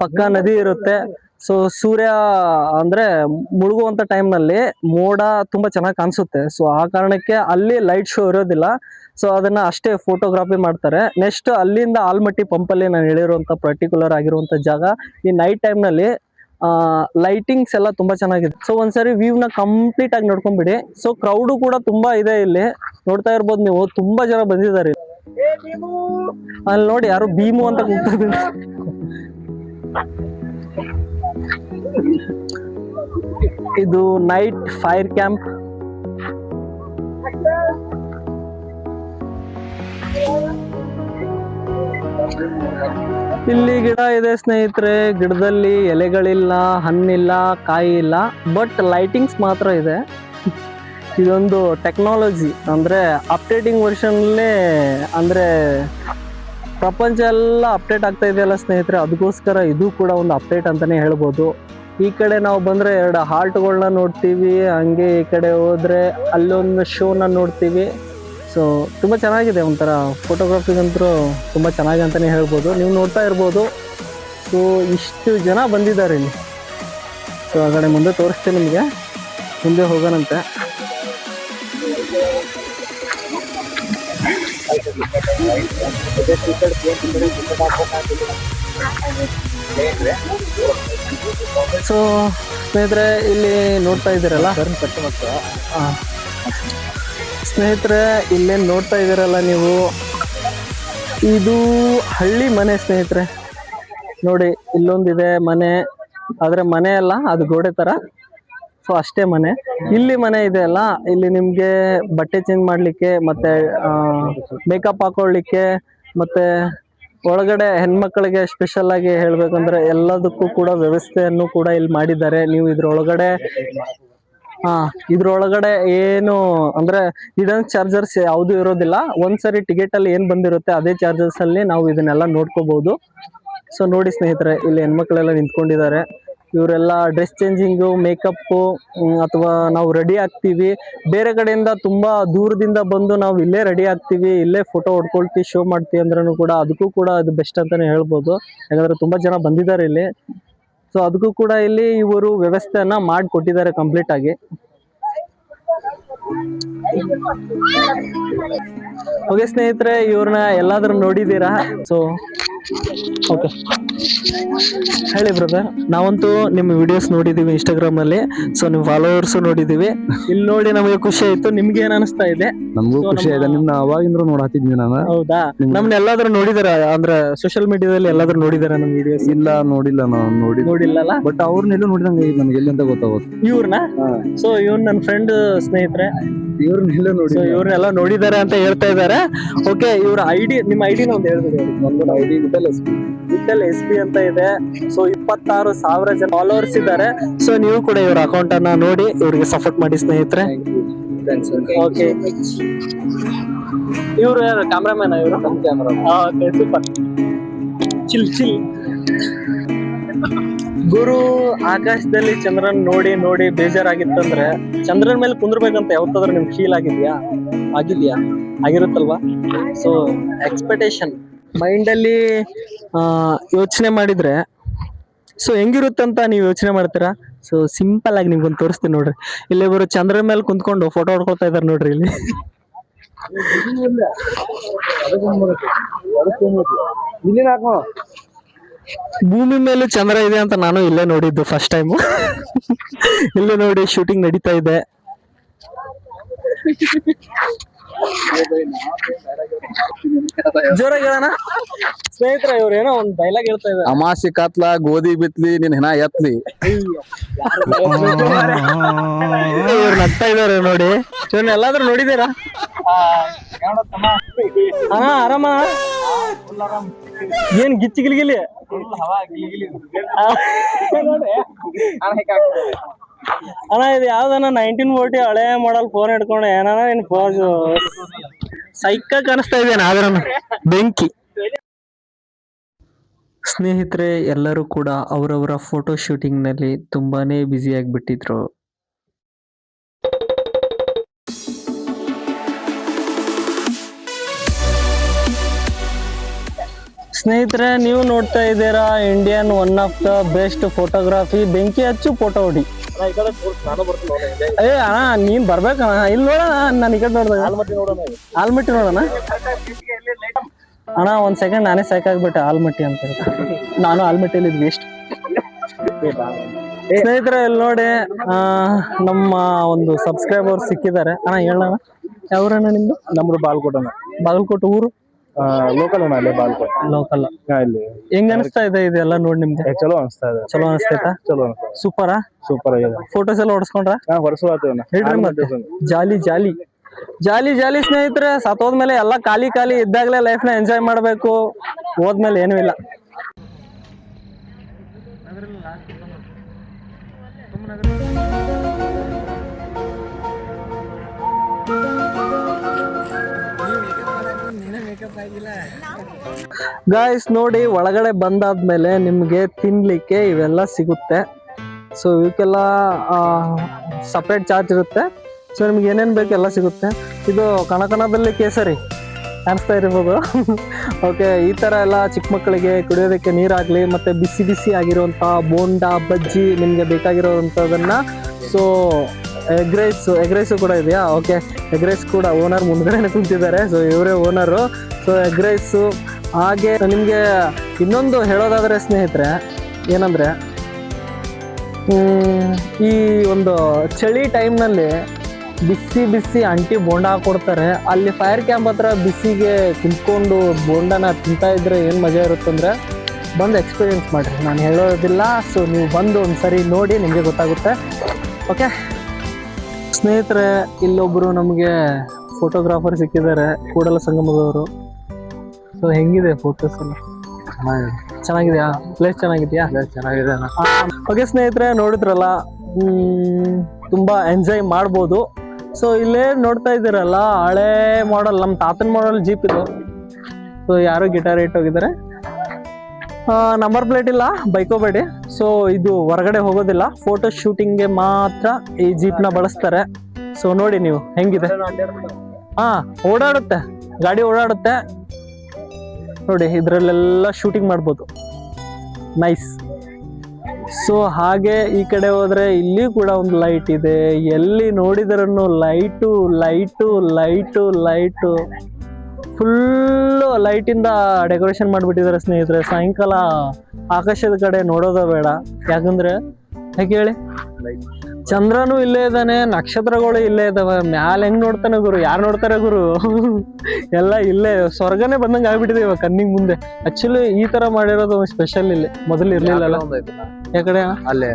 ಪಕ್ಕ ನದಿ ಇರುತ್ತೆ. ಸೊ ಸೂರ್ಯ ಅಂದರೆ ಮುಳುಗುವಂಥ ಟೈಮ್ನಲ್ಲಿ ಮೋಡ ತುಂಬ ಚೆನ್ನಾಗಿ ಕಾಣಿಸುತ್ತೆ. ಸೊ ಆ ಕಾರಣಕ್ಕೆ ಅಲ್ಲಿ ಲೈಟ್ ಶೋ ಇರೋದಿಲ್ಲ. ಸೊ ಅದನ್ನು ಅಷ್ಟೇ ಫೋಟೋಗ್ರಾಫಿ ಮಾಡ್ತಾರೆ. ನೆಕ್ಸ್ಟ್ ಅಲ್ಲಿಂದ ಆಲ್ಮಟ್ಟಿ ಪಂಪಲ್ಲಿ ನಾನು ಹೇಳಿರುವಂಥ ಪರ್ಟಿಕ್ಯುಲರ್ ಆಗಿರುವಂಥ ಜಾಗ, ಈ ನೈಟ್ ಟೈಮ್ನಲ್ಲಿ ಲೈಟಿಂಗ್ಸ್ ಎಲ್ಲ ತುಂಬ ಚೆನ್ನಾಗಿದೆ. ಸೊ ಒಂದ್ಸರಿ ವ್ಯೂವ್ನ ಕಂಪ್ಲೀಟ್ ಆಗಿ ನೋಡ್ಕೊಂಡ್ಬಿಡಿ. ಸೊ ಕ್ರೌಡು ಕೂಡ ತುಂಬ ಇದೆ ಇಲ್ಲಿ, ನೋಡ್ತಾ ಇರ್ಬೋದು ನೀವು, ತುಂಬ ಜನ ಬಂದಿದ್ದಾರೆ. ಅಲ್ಲಿ ನೋಡಿ ಯಾರು ಭೀಮು ಅಂತ ಕೂಗ್ತಾ ಇದ್ದಾರೆ. ಇದು ನೈಟ್ ಫೈರ್ ಕ್ಯಾಂಪ್. ಇಲ್ಲಿ ಗಿಡ ಇದೆ ಸ್ನೇಹಿತರೆ, ಗಿಡದಲ್ಲಿ ಎಲೆಗಳಿಲ್ಲ, ಹಣ್ಣಿಲ್ಲ, ಕಾಯಿ ಇಲ್ಲ, ಬಟ್ ಲೈಟಿಂಗ್ಸ್ ಮಾತ್ರ ಇದೆ. ಇದೊಂದು ಟೆಕ್ನಾಲಜಿ, ಅಂದರೆ ಅಪ್ಡೇಟಿಂಗ್ ವರ್ಷನ್ಲೇ, ಅಂದರೆ ಪ್ರಪಂಚ ಎಲ್ಲ ಅಪ್ಡೇಟ್ ಆಗ್ತಾ ಇದೆಯಲ್ಲ ಸ್ನೇಹಿತರೆ, ಅದಕ್ಕೋಸ್ಕರ ಇದು ಕೂಡ ಒಂದು ಅಪ್ಡೇಟ್ ಅಂತಲೇ ಹೇಳ್ಬೋದು. ಈ ಕಡೆ ನಾವು ಬಂದರೆ 2 ಹಾರ್ಟ್ಗಳನ್ನ ನೋಡ್ತೀವಿ, ಹಂಗೆ ಈ ಕಡೆ ಹೋದರೆ ಅಲ್ಲೊಂದು ಶೋನ ನೋಡ್ತೀವಿ. ಸೊ ತುಂಬ ಚೆನ್ನಾಗಿದೆ, ಒಂಥರ ಫೋಟೋಗ್ರಫಿಗಂತೂ ತುಂಬ ಚೆನ್ನಾಗಿ ಅಂತಲೇ ಹೇಳ್ಬೋದು. ನೀವು ನೋಡ್ತಾ ಇರ್ಬೋದು. ಸೊ ಇಷ್ಟು ಜನ ಬಂದಿದ್ದಾರೆ ಇಲ್ಲಿ. ಸೊ ಆ ಕಡೆ ಮುಂದೆ ತೋರಿಸ್ತೀನಿ ನಿಮಗೆ, ಮುಂದೆ ಹೋಗೋಣಂತೆ. ಸೊ ಸ್ನೇಹಿತರೆ, ಇಲ್ಲಿ ನೋಡ್ತಾ ಇದ್ದೀರಲ್ಲ ಸ್ನೇಹಿತರೆ, ಇಲ್ಲೇನು ನೋಡ್ತಾ ಇದ್ದೀರಲ್ಲ ನೀವು, ಇದು ಹಳ್ಳಿ ಮನೆ ಸ್ನೇಹಿತರೆ. ನೋಡಿ ಇಲ್ಲೊಂದಿದೆ ಮನೆ, ಆದರೆ ಮನೆ ಅಲ್ಲ, ಅದು ಗೋಡೆ ಥರ. ಸೊ ಅಷ್ಟೇ ಮನೆ. ಇಲ್ಲಿ ಮನೆ ಇದೆ ಅಲ್ಲ, ಇಲ್ಲಿ ನಿಮಗೆ ಬಟ್ಟೆ ಚೇಂಜ್ ಮಾಡಲಿಕ್ಕೆ, ಮತ್ತು ಮೇಕಪ್ ಹಾಕೊಳ್ಳಿಕ್ಕೆ, ಮತ್ತು ಒಳಗಡೆ ಹೆಣ್ಮಕ್ಳಿಗೆ ಸ್ಪೆಷಲ್ ಆಗಿ ಹೇಳ್ಬೇಕಂದ್ರೆ ಎಲ್ಲದಕ್ಕೂ ಕೂಡ ವ್ಯವಸ್ಥೆಯನ್ನು ಕೂಡ ಇಲ್ಲಿ ಮಾಡಿದ್ದಾರೆ. ನೀವು ಇದ್ರೊಳಗಡೆ ಇದ್ರೊಳಗಡೆ ಏನು ಅಂದರೆ ಹಿಡನ್ ಚಾರ್ಜರ್ಸ್ ಯಾವುದೂ ಇರೋದಿಲ್ಲ. ಒಂದ್ಸರಿ ಟಿಕೆಟಲ್ಲಿ ಏನು ಬಂದಿರುತ್ತೆ ಅದೇ ಚಾರ್ಜರ್ಸಲ್ಲಿ ನಾವು ಇದನ್ನೆಲ್ಲ ನೋಡ್ಕೋಬಹುದು. ಸೊ ನೋಡಿ ಸ್ನೇಹಿತರೆ, ಇಲ್ಲಿ ಹೆಣ್ಮಕ್ಳೆಲ್ಲ ನಿಂತ್ಕೊಂಡಿದ್ದಾರೆ. ಇವರೆಲ್ಲ ಡ್ರೆಸ್ ಚೇಂಜಿಂಗು, ಮೇಕಪ್ಪು, ಅಥವಾ ನಾವು ರೆಡಿ ಆಗ್ತೀವಿ. ಬೇರೆ ಕಡೆಯಿಂದ ತುಂಬ ದೂರದಿಂದ ಬಂದು ನಾವು ಇಲ್ಲೇ ರೆಡಿ ಆಗ್ತೀವಿ, ಇಲ್ಲೇ ಫೋಟೋ ಹೊಡ್ಕೊಳ್ತೀವಿ, ಶೋ ಮಾಡ್ತೀವಿ ಅಂದ್ರೂ ಕೂಡ ಅದಕ್ಕೂ ಕೂಡ ಅದು ಬೆಸ್ಟ್ ಅಂತಲೇ ಹೇಳ್ಬೋದು. ಯಾಕಂದರೆ ತುಂಬ ಜನ ಬಂದಿದ್ದಾರೆ ಇಲ್ಲಿ. ಸೊ ಅದಕ್ಕೂ ಕೂಡ ಇಲ್ಲಿ ಇವರು ವ್ಯವಸ್ಥೆಯನ್ನು ಮಾಡಿಕೊಟ್ಟಿದ್ದಾರೆ ಕಂಪ್ಲೀಟ್ ಆಗಿ. ಓಕೆ ಸ್ನೇಹಿತರೆ, ಇವ್ರನ್ನ ಎಲ್ಲಾದ್ರೂ ನೋಡಿದ್ದೀರಾ? ಸೊ ಓಕೆ, ಹೇಳಿ ಬ್ರದರ್. ನಾವಂತೂ ನಿಮ್ಮ ವಿಡಿಯೋಸ್ ನೋಡಿದ್ದೀವಿ ಇನ್ಸ್ಟಾಗ್ರಾಮಲ್ಲಿ. ಸೊ ನಿಮ್ಮ ಫಾಲೋವರ್ಸು ನೋಡಿದ್ದೀವಿ. ಇಲ್ಲಿ ನೋಡಿ ನಮಗೆ ಖುಷಿ ಆಯ್ತು. ನಿಮ್ಗೆ ಏನ್ ಅನಿಸ್ತಾ ಇದೆ? ನಮಗೂ ಖುಷಿ ಆಯ್ತು. ನಿಮ್ನ ಅವಾಗಿಂದ್ರು ನೋಡಾತಿದ್ವಿ ನಾನು. ಹೌದಾ? ನಮ್ನ ಎಲ್ಲಾದ್ರೂ ನೋಡಿದಾರ, ಅಂದ್ರೆ ಸೋಷಿಯಲ್ ಮೀಡಿಯಾದಲ್ಲಿ ಎಲ್ಲಾದ್ರೂ ನೋಡಿದಾರ ನಮ್ ವಿಡಿಯೋಸ್? ಇಲ್ಲ, ನೋಡಿಲ್ಲ. ನಾವು ನೋಡಿಲ್ಲಲ್ಲ, ಬಟ್ ಅವ್ರನ್ನೆಲ್ಲ ನೋಡಿದಂಗೆ ನಮ್ಗೆ ಎಲ್ಲಿ ಅಂತ ಗೊತ್ತಾಗುತ್ತೆ. ಇವ್ರನ್ನ? ಸೊ ಇವ್ರು ನನ್ನ ಫ್ರೆಂಡ್ ಸ್ನೇಹಿತರೆ, ಇವ್ರನ್ನೆಲ್ಲ ನೋಡಿ, ಇವ್ರನ್ನೆಲ್ಲ ನೋಡಿದ್ದಾರೆ ಅಂತ ಹೇಳ್ತಾ ಇದ್ದಾರೆ. ಓಕೆ, ಇವ್ರ ಐಡಿ, ನಿಮ್ಮ ಐಡಿನ ಒಂದು ಹೇಳ್ಬಿಡಿ. ನಮ್ದು ಐಡಿ ವಿಠಲ್ SB ಅಂತ ಇದೆ. ಸೊ 26,000 ಜನ ಫಾಲೋವರ್ಸ್ ಇದ್ದಾರೆ. ಸೊ ನೀವು ಕೂಡ ಇವ್ರ ಅಕೌಂಟ್ ಅನ್ನ ನೋಡಿ ಇವ್ರಿಗೆ ಸಪೋರ್ಟ್ ಮಾಡಿ ಸ್ನೇಹಿತರೆ. ಓಕೆ, ಇವ್ರು ಯಾರು? ಕ್ಯಾಮ್ರಾಮನ್ ಇವರು? Okay, super. ಚಿಲ್. ಗುರು ಆಕಾಶದಲ್ಲಿ ಚಂದ್ರನ್ ನೋಡಿ ನೋಡಿ ಬೇಜಾರಾಗಿತ್ತಂದ್ರೆ ಚಂದ್ರನ್ ಮೇಲೆ ಕುಂದ್ರಬೇಕಂತ ಯಾವತ್ತಾದ್ರೂ ನಿಮ್ಗೆ ಫೀಲ್ ಆಗಿದ್ಯಾ? ಆಗಿರುತ್ತಲ್ವಾ? ಸೊ ಎಕ್ಸ್ಪೆಕ್ಟೇಷನ್ ಮೈಂಡಲ್ಲಿ ಯೋಚನೆ ಮಾಡಿದ್ರೆ ಸೊ ಹೆಂಗಿರುತ್ತಂತ ನೀವು ಯೋಚನೆ ಮಾಡ್ತೀರಾ? ಸೊ ಸಿಂಪಲ್ ಆಗಿ ನಿಮ್ಗೊಂದು ತೋರಿಸ್ತೀನಿ ನೋಡ್ರಿ. ಇಲ್ಲಿ ಇವರು ಚಂದ್ರನ್ ಮೇಲೆ ಕುಂತ್ಕೊಂಡು ಫೋಟೋ ಹೊಡ್ಕೊಳ್ತಾ ಇದಾರೆ ನೋಡ್ರಿ ಇಲ್ಲಿ. ಭೂಮಿ ಮೇಲೆ ಚಂದ್ರ ಇದೆ ಅಂತ ನಾನು ಇಲ್ಲೇ ನೋಡಿದ್ದು ಫಸ್ಟ್ ಟೈಮ್. ಇಲ್ಲೇ ನೋಡಿ ಶೂಟಿಂಗ್ ನಡೀತಾ ಇದೆ. ಜೋರಾಗಿ ಹೇಳೋಣ ಸ್ನೇಹಿತರೆ. ಇವ್ರು ಏನೋ ಒಂದ್ ಡೈಲಾಗ್ ಹೇಳ್ತಾ ಇದ್ದಾರೆ. ಅಮಾಸಿ ಕತ್ಲ ಗೋಧಿ ಬಿತ್ಲಿ ನಿನ್ ಹೆಣ ಎತ್ಲಿ. ಇವ್ರು ನಗ್ತಾ ಇದಾರೆ ನೋಡಿ. ಇವ್ರನ್ನ ಎಲ್ಲಾದ್ರೂ ನೋಡಿದೀರಾ? ಹಾ ಆರಾಮ. ಏನ್ ಗಿಚ್ಚಿ ಗಿಲಿಗಿಲಿ ಅಣ್ಣ, ಇದು ಯಾವ್ದನ 1940 ಹಳೆ ಮಾಡಲ್ ಫೋನ್ ಹಿಡ್ಕೊಂಡು ಏನಾನ ಏನ್ ಫೋನ್ ಸೈಕ ಕಾಣಿಸ್ತಾ ಇದೆ ಆದ್ರ ಬೆಂಕಿ. ಸ್ನೇಹಿತರೆ, ಎಲ್ಲರೂ ಕೂಡ ಅವರವರ ಫೋಟೋ ಶೂಟಿಂಗ್ ನಲ್ಲಿ ತುಂಬಾನೇ ಬ್ಯುಸಿ ಆಗಿಬಿಟ್ಟಿದ್ರು. ಸ್ನೇಹಿತರೆ, ನೀವು ನೋಡ್ತಾ ಇದ್ದೀರಾ Indian one of the best photography ಬೆಂಕಿ ಹಚ್ಚು ಫೋಟೋ ಹೊಡಿ. ಏ ಅಣ್ಣ, ನೀನ್ ಬರ್ಬೇಕಣ್ಣ. ಇಲ್ಲಿ ನೋಡೋಣ, ನಾನು ಈ ಕಡೆ ನೋಡ್ದಾಗ ಆಲ್ಮಟ್ಟಿ ನೋಡೋಣ. ಅಣ್ಣ ಒಂದ್ ಸೆಕೆಂಡ್, ನಾನೇ ಸಾಕಾಗ್ಬಿಟ್ಟೆ ಆಲ್ಮಟ್ಟಿ ಅಂತ ಹೇಳ್ತಾರೆ. ನಾನು ಆಲ್ಮಟ್ಟಿಯಲ್ಲಿ ವೇಸ್ಟ್. ಸ್ನೇಹಿತರೆ, ಇಲ್ಲಿ ನೋಡಿ ನಮ್ಮ ಒಂದು ಸಬ್ಸ್ಕ್ರೈಬರ್ ಸಿಕ್ಕಿದ್ದಾರೆ. ಅಣ್ಣ ಹೇಳೋಣ, ಯಾವ್ರಣ್ಣ ನಿಮ್ದು? ನಮ್ದು ಬಾಲ್ಕೋಟನ. ಬಾಗಲಕೋಟೆ ಊರು? ಲೋಕಲ್ ಅಲ್ಲೇ ಬಾಲ್ಕೋಟ್ ಲೋಕಲ್. ಇಲ್ಲಿ ಹೆಂಗ್ ಅನಿಸ್ತಾ ಇದೆ ಇದೆಲ್ಲ ನೋಡಿ ನಿಮ್ಗೆ? ಚಲೋ ಅನಿಸ್ತಾ ಇದೆ. ಚಲೋ ಅನಿಸ್ತೈತಾ? ಚಲೋ ಅನಿಸ್ತಾ ಇದೆ. ಸೂಪರಾ? ಸೂಪರ್ ಆಗಿದೆ. ಫೋಟೋಸ್ ಎಲ್ಲ ಹೊಡ್ಸ್ಕೊಂಡ್ರ? ಹೊರಸುವಾತೇವನ ಹೇಳ್ರಿ ಮತ್ತೆ. ಜಾಲಿ ಜಾಲಿ ಜಾಲಿ ಜಾಲಿ ಸ್ನೇಹಿತರೆ. ಸತ್ತೋದ್ಮೇಲೆ ಎಲ್ಲ ಖಾಲಿ ಖಾಲಿ ಇದ್ದಾಗಲೇ ಲೈಫ್ ನ ಎಂಜಾಯ್ ಮಾಡ್ಬೇಕು. ಹೋದ್ಮೇಲೆ ಏನೂ ಇಲ್ಲ. ಗಾಯ್ಸ್ ನೋಡಿ, ಒಳಗಡೆ ಬಂದಾದ್ಮೇಲೆ ನಿಮ್ಗೆ ತಿನ್ಲಿಕ್ಕೆ ಇವೆಲ್ಲ ಸಿಗುತ್ತೆ. ಸೊ ಇವಕ್ಕೆಲ್ಲ ಸಪ್ರೇಟ್ ಚಾರ್ಜ್ ಇರುತ್ತೆ. ಸೊ ನಿಮ್ಗೆ ಏನೇನು ಬೇಕು ಎಲ್ಲ ಸಿಗುತ್ತೆ. ಇದು ಕಣಕಣದಲ್ಲಿ ಕೇಸರಿ ಕಾಣಿಸ್ತಾ ಇರ್ಬೋದು. ಓಕೆ, ಈ ಥರ ಎಲ್ಲ ಚಿಕ್ಕ ಮಕ್ಕಳಿಗೆ ಕುಡಿಯೋದಕ್ಕೆ ನೀರಾಗಲಿ ಮತ್ತು ಬಿಸಿ ಬಿಸಿ ಆಗಿರುವಂಥ ಬೋಂಡಾ ಬಜ್ಜಿ ನಿಮಗೆ ಬೇಕಾಗಿರೋವಂಥದ್ದನ್ನ. ಸೊ ಎಗ್ ರೈಸು ಕೂಡ ಇದೆಯಾ? ಓಕೆ, ಎಗ್ ರೈಸ್ ಕೂಡ ಓನರ್ ಮುಂದ್ಗಡೆನೆ ಕುಂತಿದ್ದಾರೆ. ಸೊ ಇವರೇ ಓನರು. So egg rice. ಹಾಗೆ ನಿಮಗೆ ಇನ್ನೊಂದು ಹೇಳೋದಾದರೆ ಸ್ನೇಹಿತರೆ ಏನಂದರೆ, ಈ ಒಂದು ಚಳಿ ಟೈಮ್ನಲ್ಲಿ ಬಿಸಿ ಬಿಸಿ ಅಂಟಿ ಬೋಂಡ ಹಾಕೊಡ್ತಾರೆ. ಅಲ್ಲಿ ಫೈರ್ ಕ್ಯಾಂಪ್ ಹತ್ರ ಬಿಸಿಗೆ ಕುಂತ್ಕೊಂಡು ಬೋಂಡನ ತಿಂತಾ ಇದ್ರೆ ಏನು ಮಜಾ ಇರುತ್ತಂದರೆ ಬಂದು ಎಕ್ಸ್ಪೀರಿಯೆನ್ಸ್ ಮಾಡಿರಿ. ನಾನು ಹೇಳೋದಿಲ್ಲ. ಸೊ ನೀವು ಬಂದು ಒಂದು ಸರಿ ನೋಡಿ, ನಿಮಗೆ ಗೊತ್ತಾಗುತ್ತೆ. ಓಕೆ ಸ್ನೇಹಿತರೆ, ಇಲ್ಲೊಬ್ಬರು ನಮಗೆ ಫೋಟೋಗ್ರಾಫರ್ ಸಿಕ್ಕಿದ್ದಾರೆ, ಕೂಡಲ ಸಂಗಮದವರು. ಸೊ ಹೆಂಗಿದೆ ಫೋಟೋಸ್ ಎಲ್ಲ? ಚೆನ್ನಾಗಿದೆಯಾ? ಪ್ಲೇಸ್ ಚೆನ್ನಾಗಿದೆಯಾ? ಚೆನ್ನಾಗಿದೆ. ಓಕೆ ಸ್ನೇಹಿತರೆ, ನೋಡಿದ್ರಲ್ಲ, ತುಂಬ ಎಂಜಾಯ್ ಮಾಡ್ಬೋದು. ಸೊ ಇಲ್ಲೇ ನೋಡ್ತಾ ಇದ್ದೀರಲ್ಲ, ಹಳೆ ಮಾಡಲ್, ನಮ್ಮ ತಾತನ ಮಾಡಲ್ ಜೀಪ್ ಇದು. ಸೊ ಯಾರು ಗಿಟಾರ್ ಇಟ್ಟೋಗಿದ್ದಾರೆ. ನಂಬರ್ ಪ್ಲೇಟ್ ಇಲ್ಲ, ಬೈಕೋಬೇಡಿ. ಸೊ ಇದು ಹೊರಗಡೆ ಹೋಗೋದಿಲ್ಲ, ಫೋಟೋ ಶೂಟಿಂಗ್ಗೆ ಮಾತ್ರ ಈ ಜೀಪ್ನ ಬಳಸ್ತಾರೆ. ಸೊ ನೋಡಿ ನೀವು ಹೆಂಗಿದೆ. ಓಡಾಡುತ್ತೆ, ಗಾಡಿ ಓಡಾಡುತ್ತೆ ನೋಡಿ. ಇದರಲ್ಲೆಲ್ಲ ಶೂಟಿಂಗ್ ಮಾಡ್ಬೋದು. ನೈಸ್. ಸೊ ಹಾಗೆ ಈ ಕಡೆ ಹೋದ್ರೆ ಇಲ್ಲಿ ಕೂಡ ಒಂದು ಲೈಟ್ ಇದೆ. ಎಲ್ಲಿ ನೋಡಿದ್ರೂ light light light light, full ಲೈಟಿಂದ ಡೆಕೋರೇಷನ್ ಮಾಡಿಬಿಟ್ಟಿದ್ದಾರೆ ಸ್ನೇಹಿತರೆ. ಸಾಯಂಕಾಲ ಆಕಾಶದ ಕಡೆ ನೋಡೋದ ಬೇಡ. ಯಾಕಂದ್ರೆ ಯಾಕೆ ಹೇಳಿ, ಚಂದ್ರನು ಇಲ್ಲೇ ಇದ್ದಾನೆ, ನಕ್ಷತ್ರಗಳು ಇಲ್ಲೇ ಇದಾವೆ. ಮ್ಯಾಲ ಹೆಂಗ್ ನೋಡ್ತಾನೆ ಗುರು? ಯಾರು ನೋಡ್ತಾರೆ ಗುರು? ಎಲ್ಲ ಇಲ್ಲೇ ಸ್ವರ್ಗನೇ ಬಂದಂಗೆ ಆಗ್ಬಿಟ್ಟಿದೆ ಇವಾಗ ಕಣ್ಣಿಗೆ ಮುಂದೆ. ಆಕ್ಚುಲಿ ಈ ತರ ಮಾಡಿರೋದು ಸ್ಪೆಷಲ್ ಇಲ್ಲಿ, ಮೊದಲು ಇರ್ಲಿಲ್ಲ. ಯಾಕಡೆ ಅಲ್ಲೇ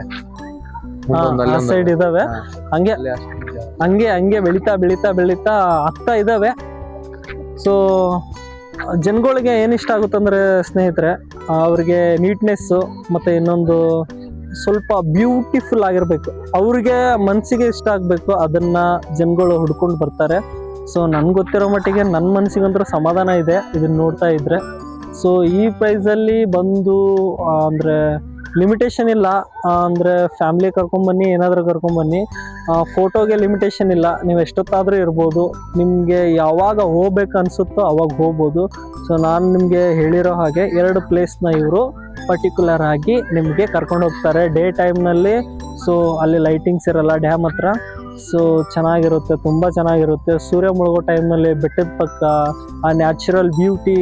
ಸೈಡ್ ಇದಾವೆ. ಹಂಗೆ ಹಂಗೆ ಹಂಗೆ ಬೆಳಿತಾ ಬೆಳಿತಾ ಬೆಳಿತಾ ಆಗ್ತಾ ಇದಾವೆ. ಸೊ ಜನಗಳಿಗೆ ಏನು ಇಷ್ಟ ಆಗುತ್ತಂದ್ರೆ ಸ್ನೇಹಿತರೆ, ಅವ್ರಿಗೆ ನೀಟ್ನೆಸ್ಸು ಮತ್ತು ಇನ್ನೊಂದು ಸ್ವಲ್ಪ ಬ್ಯೂಟಿಫುಲ್ ಆಗಿರಬೇಕು. ಅವ್ರಿಗೆ ಮನಸ್ಸಿಗೆ ಇಷ್ಟ ಆಗಬೇಕು, ಅದನ್ನು ಜನಗಳು ಹುಡ್ಕೊಂಡು ಬರ್ತಾರೆ. ಸೊ ನನ್ಗೆ ಗೊತ್ತಿರೋ ಮಟ್ಟಿಗೆ ನನ್ನ ಮನಸ್ಸಿಗಂತೂ ಸಮಾಧಾನ ಇದೆ ಇದನ್ನು ನೋಡ್ತಾ ಇದ್ದರೆ. ಸೊ ಈ ಪ್ರೈಸಲ್ಲಿ ಬಂದು ಅಂದರೆ ಲಿಮಿಟೇಷನ್ ಇಲ್ಲ. ಅಂದರೆ ಫ್ಯಾಮ್ಲಿ ಕರ್ಕೊಂಬನ್ನಿ, ಏನಾದರೂ ಕರ್ಕೊಂಬನ್ನಿ. ಫೋಟೋಗೆ ಲಿಮಿಟೇಷನ್ ಇಲ್ಲ, ನೀವು ಎಷ್ಟೊತ್ತಾದರೂ ಇರ್ಬೋದು. ನಿಮಗೆ ಯಾವಾಗ ಹೋಗ್ಬೇಕು ಅನಿಸುತ್ತೋ ಅವಾಗ ಹೋಗ್ಬೋದು. ಸೊ ನಾನು ನಿಮಗೆ ಹೇಳಿರೋ ಹಾಗೆ 2 ಪ್ಲೇಸ್ನ ಇವರು ಪರ್ಟಿಕ್ಯುಲರ್ ಆಗಿ ನಿಮಗೆ ಕರ್ಕೊಂಡು ಹೋಗ್ತಾರೆ ಡೇ ಟೈಮ್ನಲ್ಲಿ. ಸೊ ಅಲ್ಲಿ ಲೈಟಿಂಗ್ಸ್ ಇರಲ್ಲ ಡ್ಯಾಮ್ ಹತ್ರ. ಸೊ ಚೆನ್ನಾಗಿರುತ್ತೆ, ತುಂಬ ಚೆನ್ನಾಗಿರುತ್ತೆ. ಸೂರ್ಯ ಮುಳುಗೋ ಟೈಮ್ನಲ್ಲಿ ಬೆಟ್ಟದ ಪಕ್ಕ ಆ ನ್ಯಾಚುರಲ್ ಬ್ಯೂಟಿ,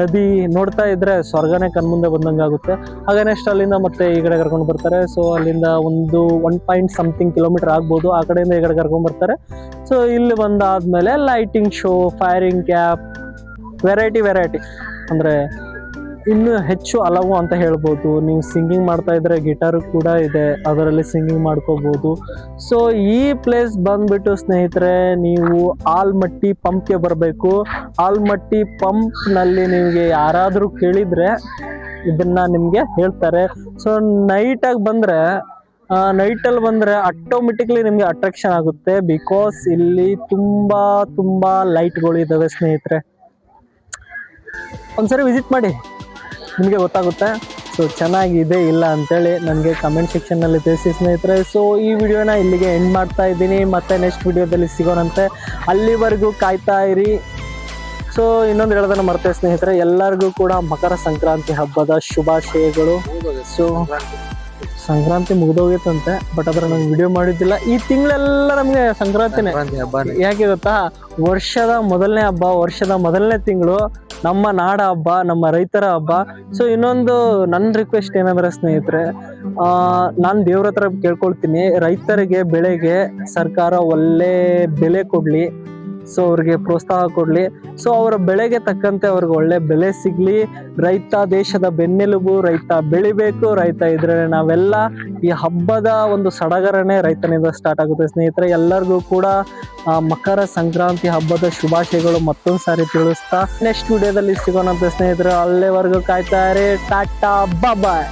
ನದಿ ನೋಡ್ತಾ ಇದ್ರೆ ಸ್ವರ್ಗನೇ ಕಣ್ಮುಂದೆ ಬಂದಂಗೆ ಆಗುತ್ತೆ. ಹಾಗೆ ನೆಕ್ಸ್ಟ್ ಅಲ್ಲಿಂದ ಮತ್ತೆ ಈ ಕಡೆ ಕರ್ಕೊಂಡು ಬರ್ತಾರೆ. ಸೊ ಅಲ್ಲಿಂದ ಒಂದು 1.something ಕಿಲೋಮೀಟರ್ ಆಗ್ಬೋದು, ಆ ಕಡೆಯಿಂದ ಈ ಕಡೆ ಕರ್ಕೊಂಡು ಬರ್ತಾರೆ. ಸೊ ಇಲ್ಲಿ ಬಂದಾದ್ಮೇಲೆ lighting show, firing cap, variety ಅಂದರೆ ಇನ್ನೂ ಹೆಚ್ಚು ಹಲವು ಅಂತ ಹೇಳ್ಬೋದು. ನೀವು ಸಿಂಗಿಂಗ್ ಮಾಡ್ತಾ ಇದ್ರೆ ಗಿಟಾರು ಕೂಡ ಇದೆ, ಅದರಲ್ಲಿ ಸಿಂಗಿಂಗ್ ಮಾಡ್ಕೋಬೋದು. ಸೊ ಈ ಪ್ಲೇಸ್ ಬಂದ್ಬಿಟ್ಟು ಸ್ನೇಹಿತರೆ, ನೀವು ಆಲ್ಮಟ್ಟಿ ಪಂಪ್ಗೆ ಬರಬೇಕು. ಆಲ್ಮಟ್ಟಿ ಪಂಪ್ನಲ್ಲಿ ನಿಮಗೆ ಯಾರಾದರೂ ಕೇಳಿದರೆ ಇದನ್ನ ನಿಮಗೆ ಹೇಳ್ತಾರೆ. ಸೊ ನೈಟಾಗಿ ಬಂದರೆ ನೈಟಲ್ಲಿ ಬಂದರೆ ಆಟೋಮೆಟಿಕ್ಲಿ ನಿಮಗೆ ಅಟ್ರಾಕ್ಷನ್ ಆಗುತ್ತೆ. ಬಿಕಾಸ್ ಇಲ್ಲಿ ತುಂಬ ಲೈಟ್ಗಳು ಇದ್ದಾವೆ ಸ್ನೇಹಿತರೆ. ಒಂದ್ಸರಿ ವಿಸಿಟ್ ಮಾಡಿ, ನಿಮಗೆ ಗೊತ್ತಾಗುತ್ತೆ. ಸೊ ಚೆನ್ನಾಗಿದೆ ಇಲ್ಲ ಅಂತೇಳಿ ನನಗೆ ಕಮೆಂಟ್ ಸೆಕ್ಷನ್ನಲ್ಲಿ ತಿಳಿಸಿ ಸ್ನೇಹಿತರೆ. ಸೊ ಈ ವಿಡಿಯೋನ ಇಲ್ಲಿಗೆ ಎಂಡ್ ಮಾಡ್ತಾ ಇದ್ದೀನಿ. ಮತ್ತೆ ನೆಕ್ಸ್ಟ್ ವಿಡಿಯೋದಲ್ಲಿ ಸಿಗೋಣಂತೆ. ಅಲ್ಲಿವರೆಗೂ ಕಾಯ್ತಾ ಇರಿ. ಸೊ ಇನ್ನೊಂದು ಹೇಳೋದನ್ನ ಮರ್ತೇವೆ ಸ್ನೇಹಿತರೆ, ಎಲ್ಲರಿಗೂ ಕೂಡ ಮಕರ ಸಂಕ್ರಾಂತಿ ಹಬ್ಬದ ಶುಭಾಶಯಗಳು. ಸೊ ಸಂಕ್ರಾಂತಿ ಮುಗಿದೋಗಿತ್ತಂತೆ, ಬಟ್ ಅದರ ನಾನು ವಿಡಿಯೋ ಮಾಡಿದ್ದಿಲ್ಲ. ಈ ತಿಂಗಳೆಲ್ಲ ನಮಗೆ ಸಂಕ್ರಾಂತಿನೇ. ಯಾಕೆ ಗೊತ್ತಾ, ವರ್ಷದ ಮೊದಲನೇ ಹಬ್ಬ, ವರ್ಷದ ಮೊದಲನೇ ತಿಂಗಳು ನಮ್ಮ ನಾಡ ಹಬ್ಬ, ನಮ್ಮ ರೈತರ ಹಬ್ಬ. ಸೊ ಇನ್ನೊಂದು ನನ್ನ ರಿಕ್ವೆಸ್ಟ್ ಏನಂದ್ರೆ ಸ್ನೇಹಿತರೆ, ನಾನು ದೇವ್ರ ಹತ್ರ ಕೇಳ್ಕೊಳ್ತೀನಿ, ರೈತರಿಗೆ ಬೆಳೆಗೆ ಸರ್ಕಾರ ಒಳ್ಳೆ ಬೆಲೆ ಕೊಡಲಿ. ಸೊ ಅವ್ರಿಗೆ ಪ್ರೋತ್ಸಾಹ ಕೊಡಲಿ. ಸೊ ಅವರ ಬೆಳೆಗೆ ತಕ್ಕಂತೆ ಅವ್ರಿಗೆ ಒಳ್ಳೆ ಬೆಲೆ ಸಿಗಲಿ. ರೈತ ದೇಶದ ಬೆನ್ನೆಲುಬು, ರೈತ ಬೆಳಿಬೇಕು. ರೈತ ಇದ್ರೆ ನಾವೆಲ್ಲ, ಈ ಹಬ್ಬದ ಒಂದು ಸಡಗರನೇ ರೈತನಿಂದ ಸ್ಟಾರ್ಟ್ ಆಗುತ್ತೆ ಸ್ನೇಹಿತರೆ. ಎಲ್ಲರಿಗೂ ಕೂಡ ಮಕರ ಸಂಕ್ರಾಂತಿ ಹಬ್ಬದ ಶುಭಾಶಯಗಳು ಮತ್ತೊಂದು ಸಾರಿ ತಿಳಿಸ್ತಾ ನೆಕ್ಸ್ಟ್ ವಿಡಿಯೋದಲ್ಲಿ ಸಿಗೋಣಂತೆ ಸ್ನೇಹಿತರೆ. ಅಲ್ಲಿವರೆಗೂ ಕಾಯ್ತಾ ಇರಿ. ಟಾಟಾ, ಬಾಯ್.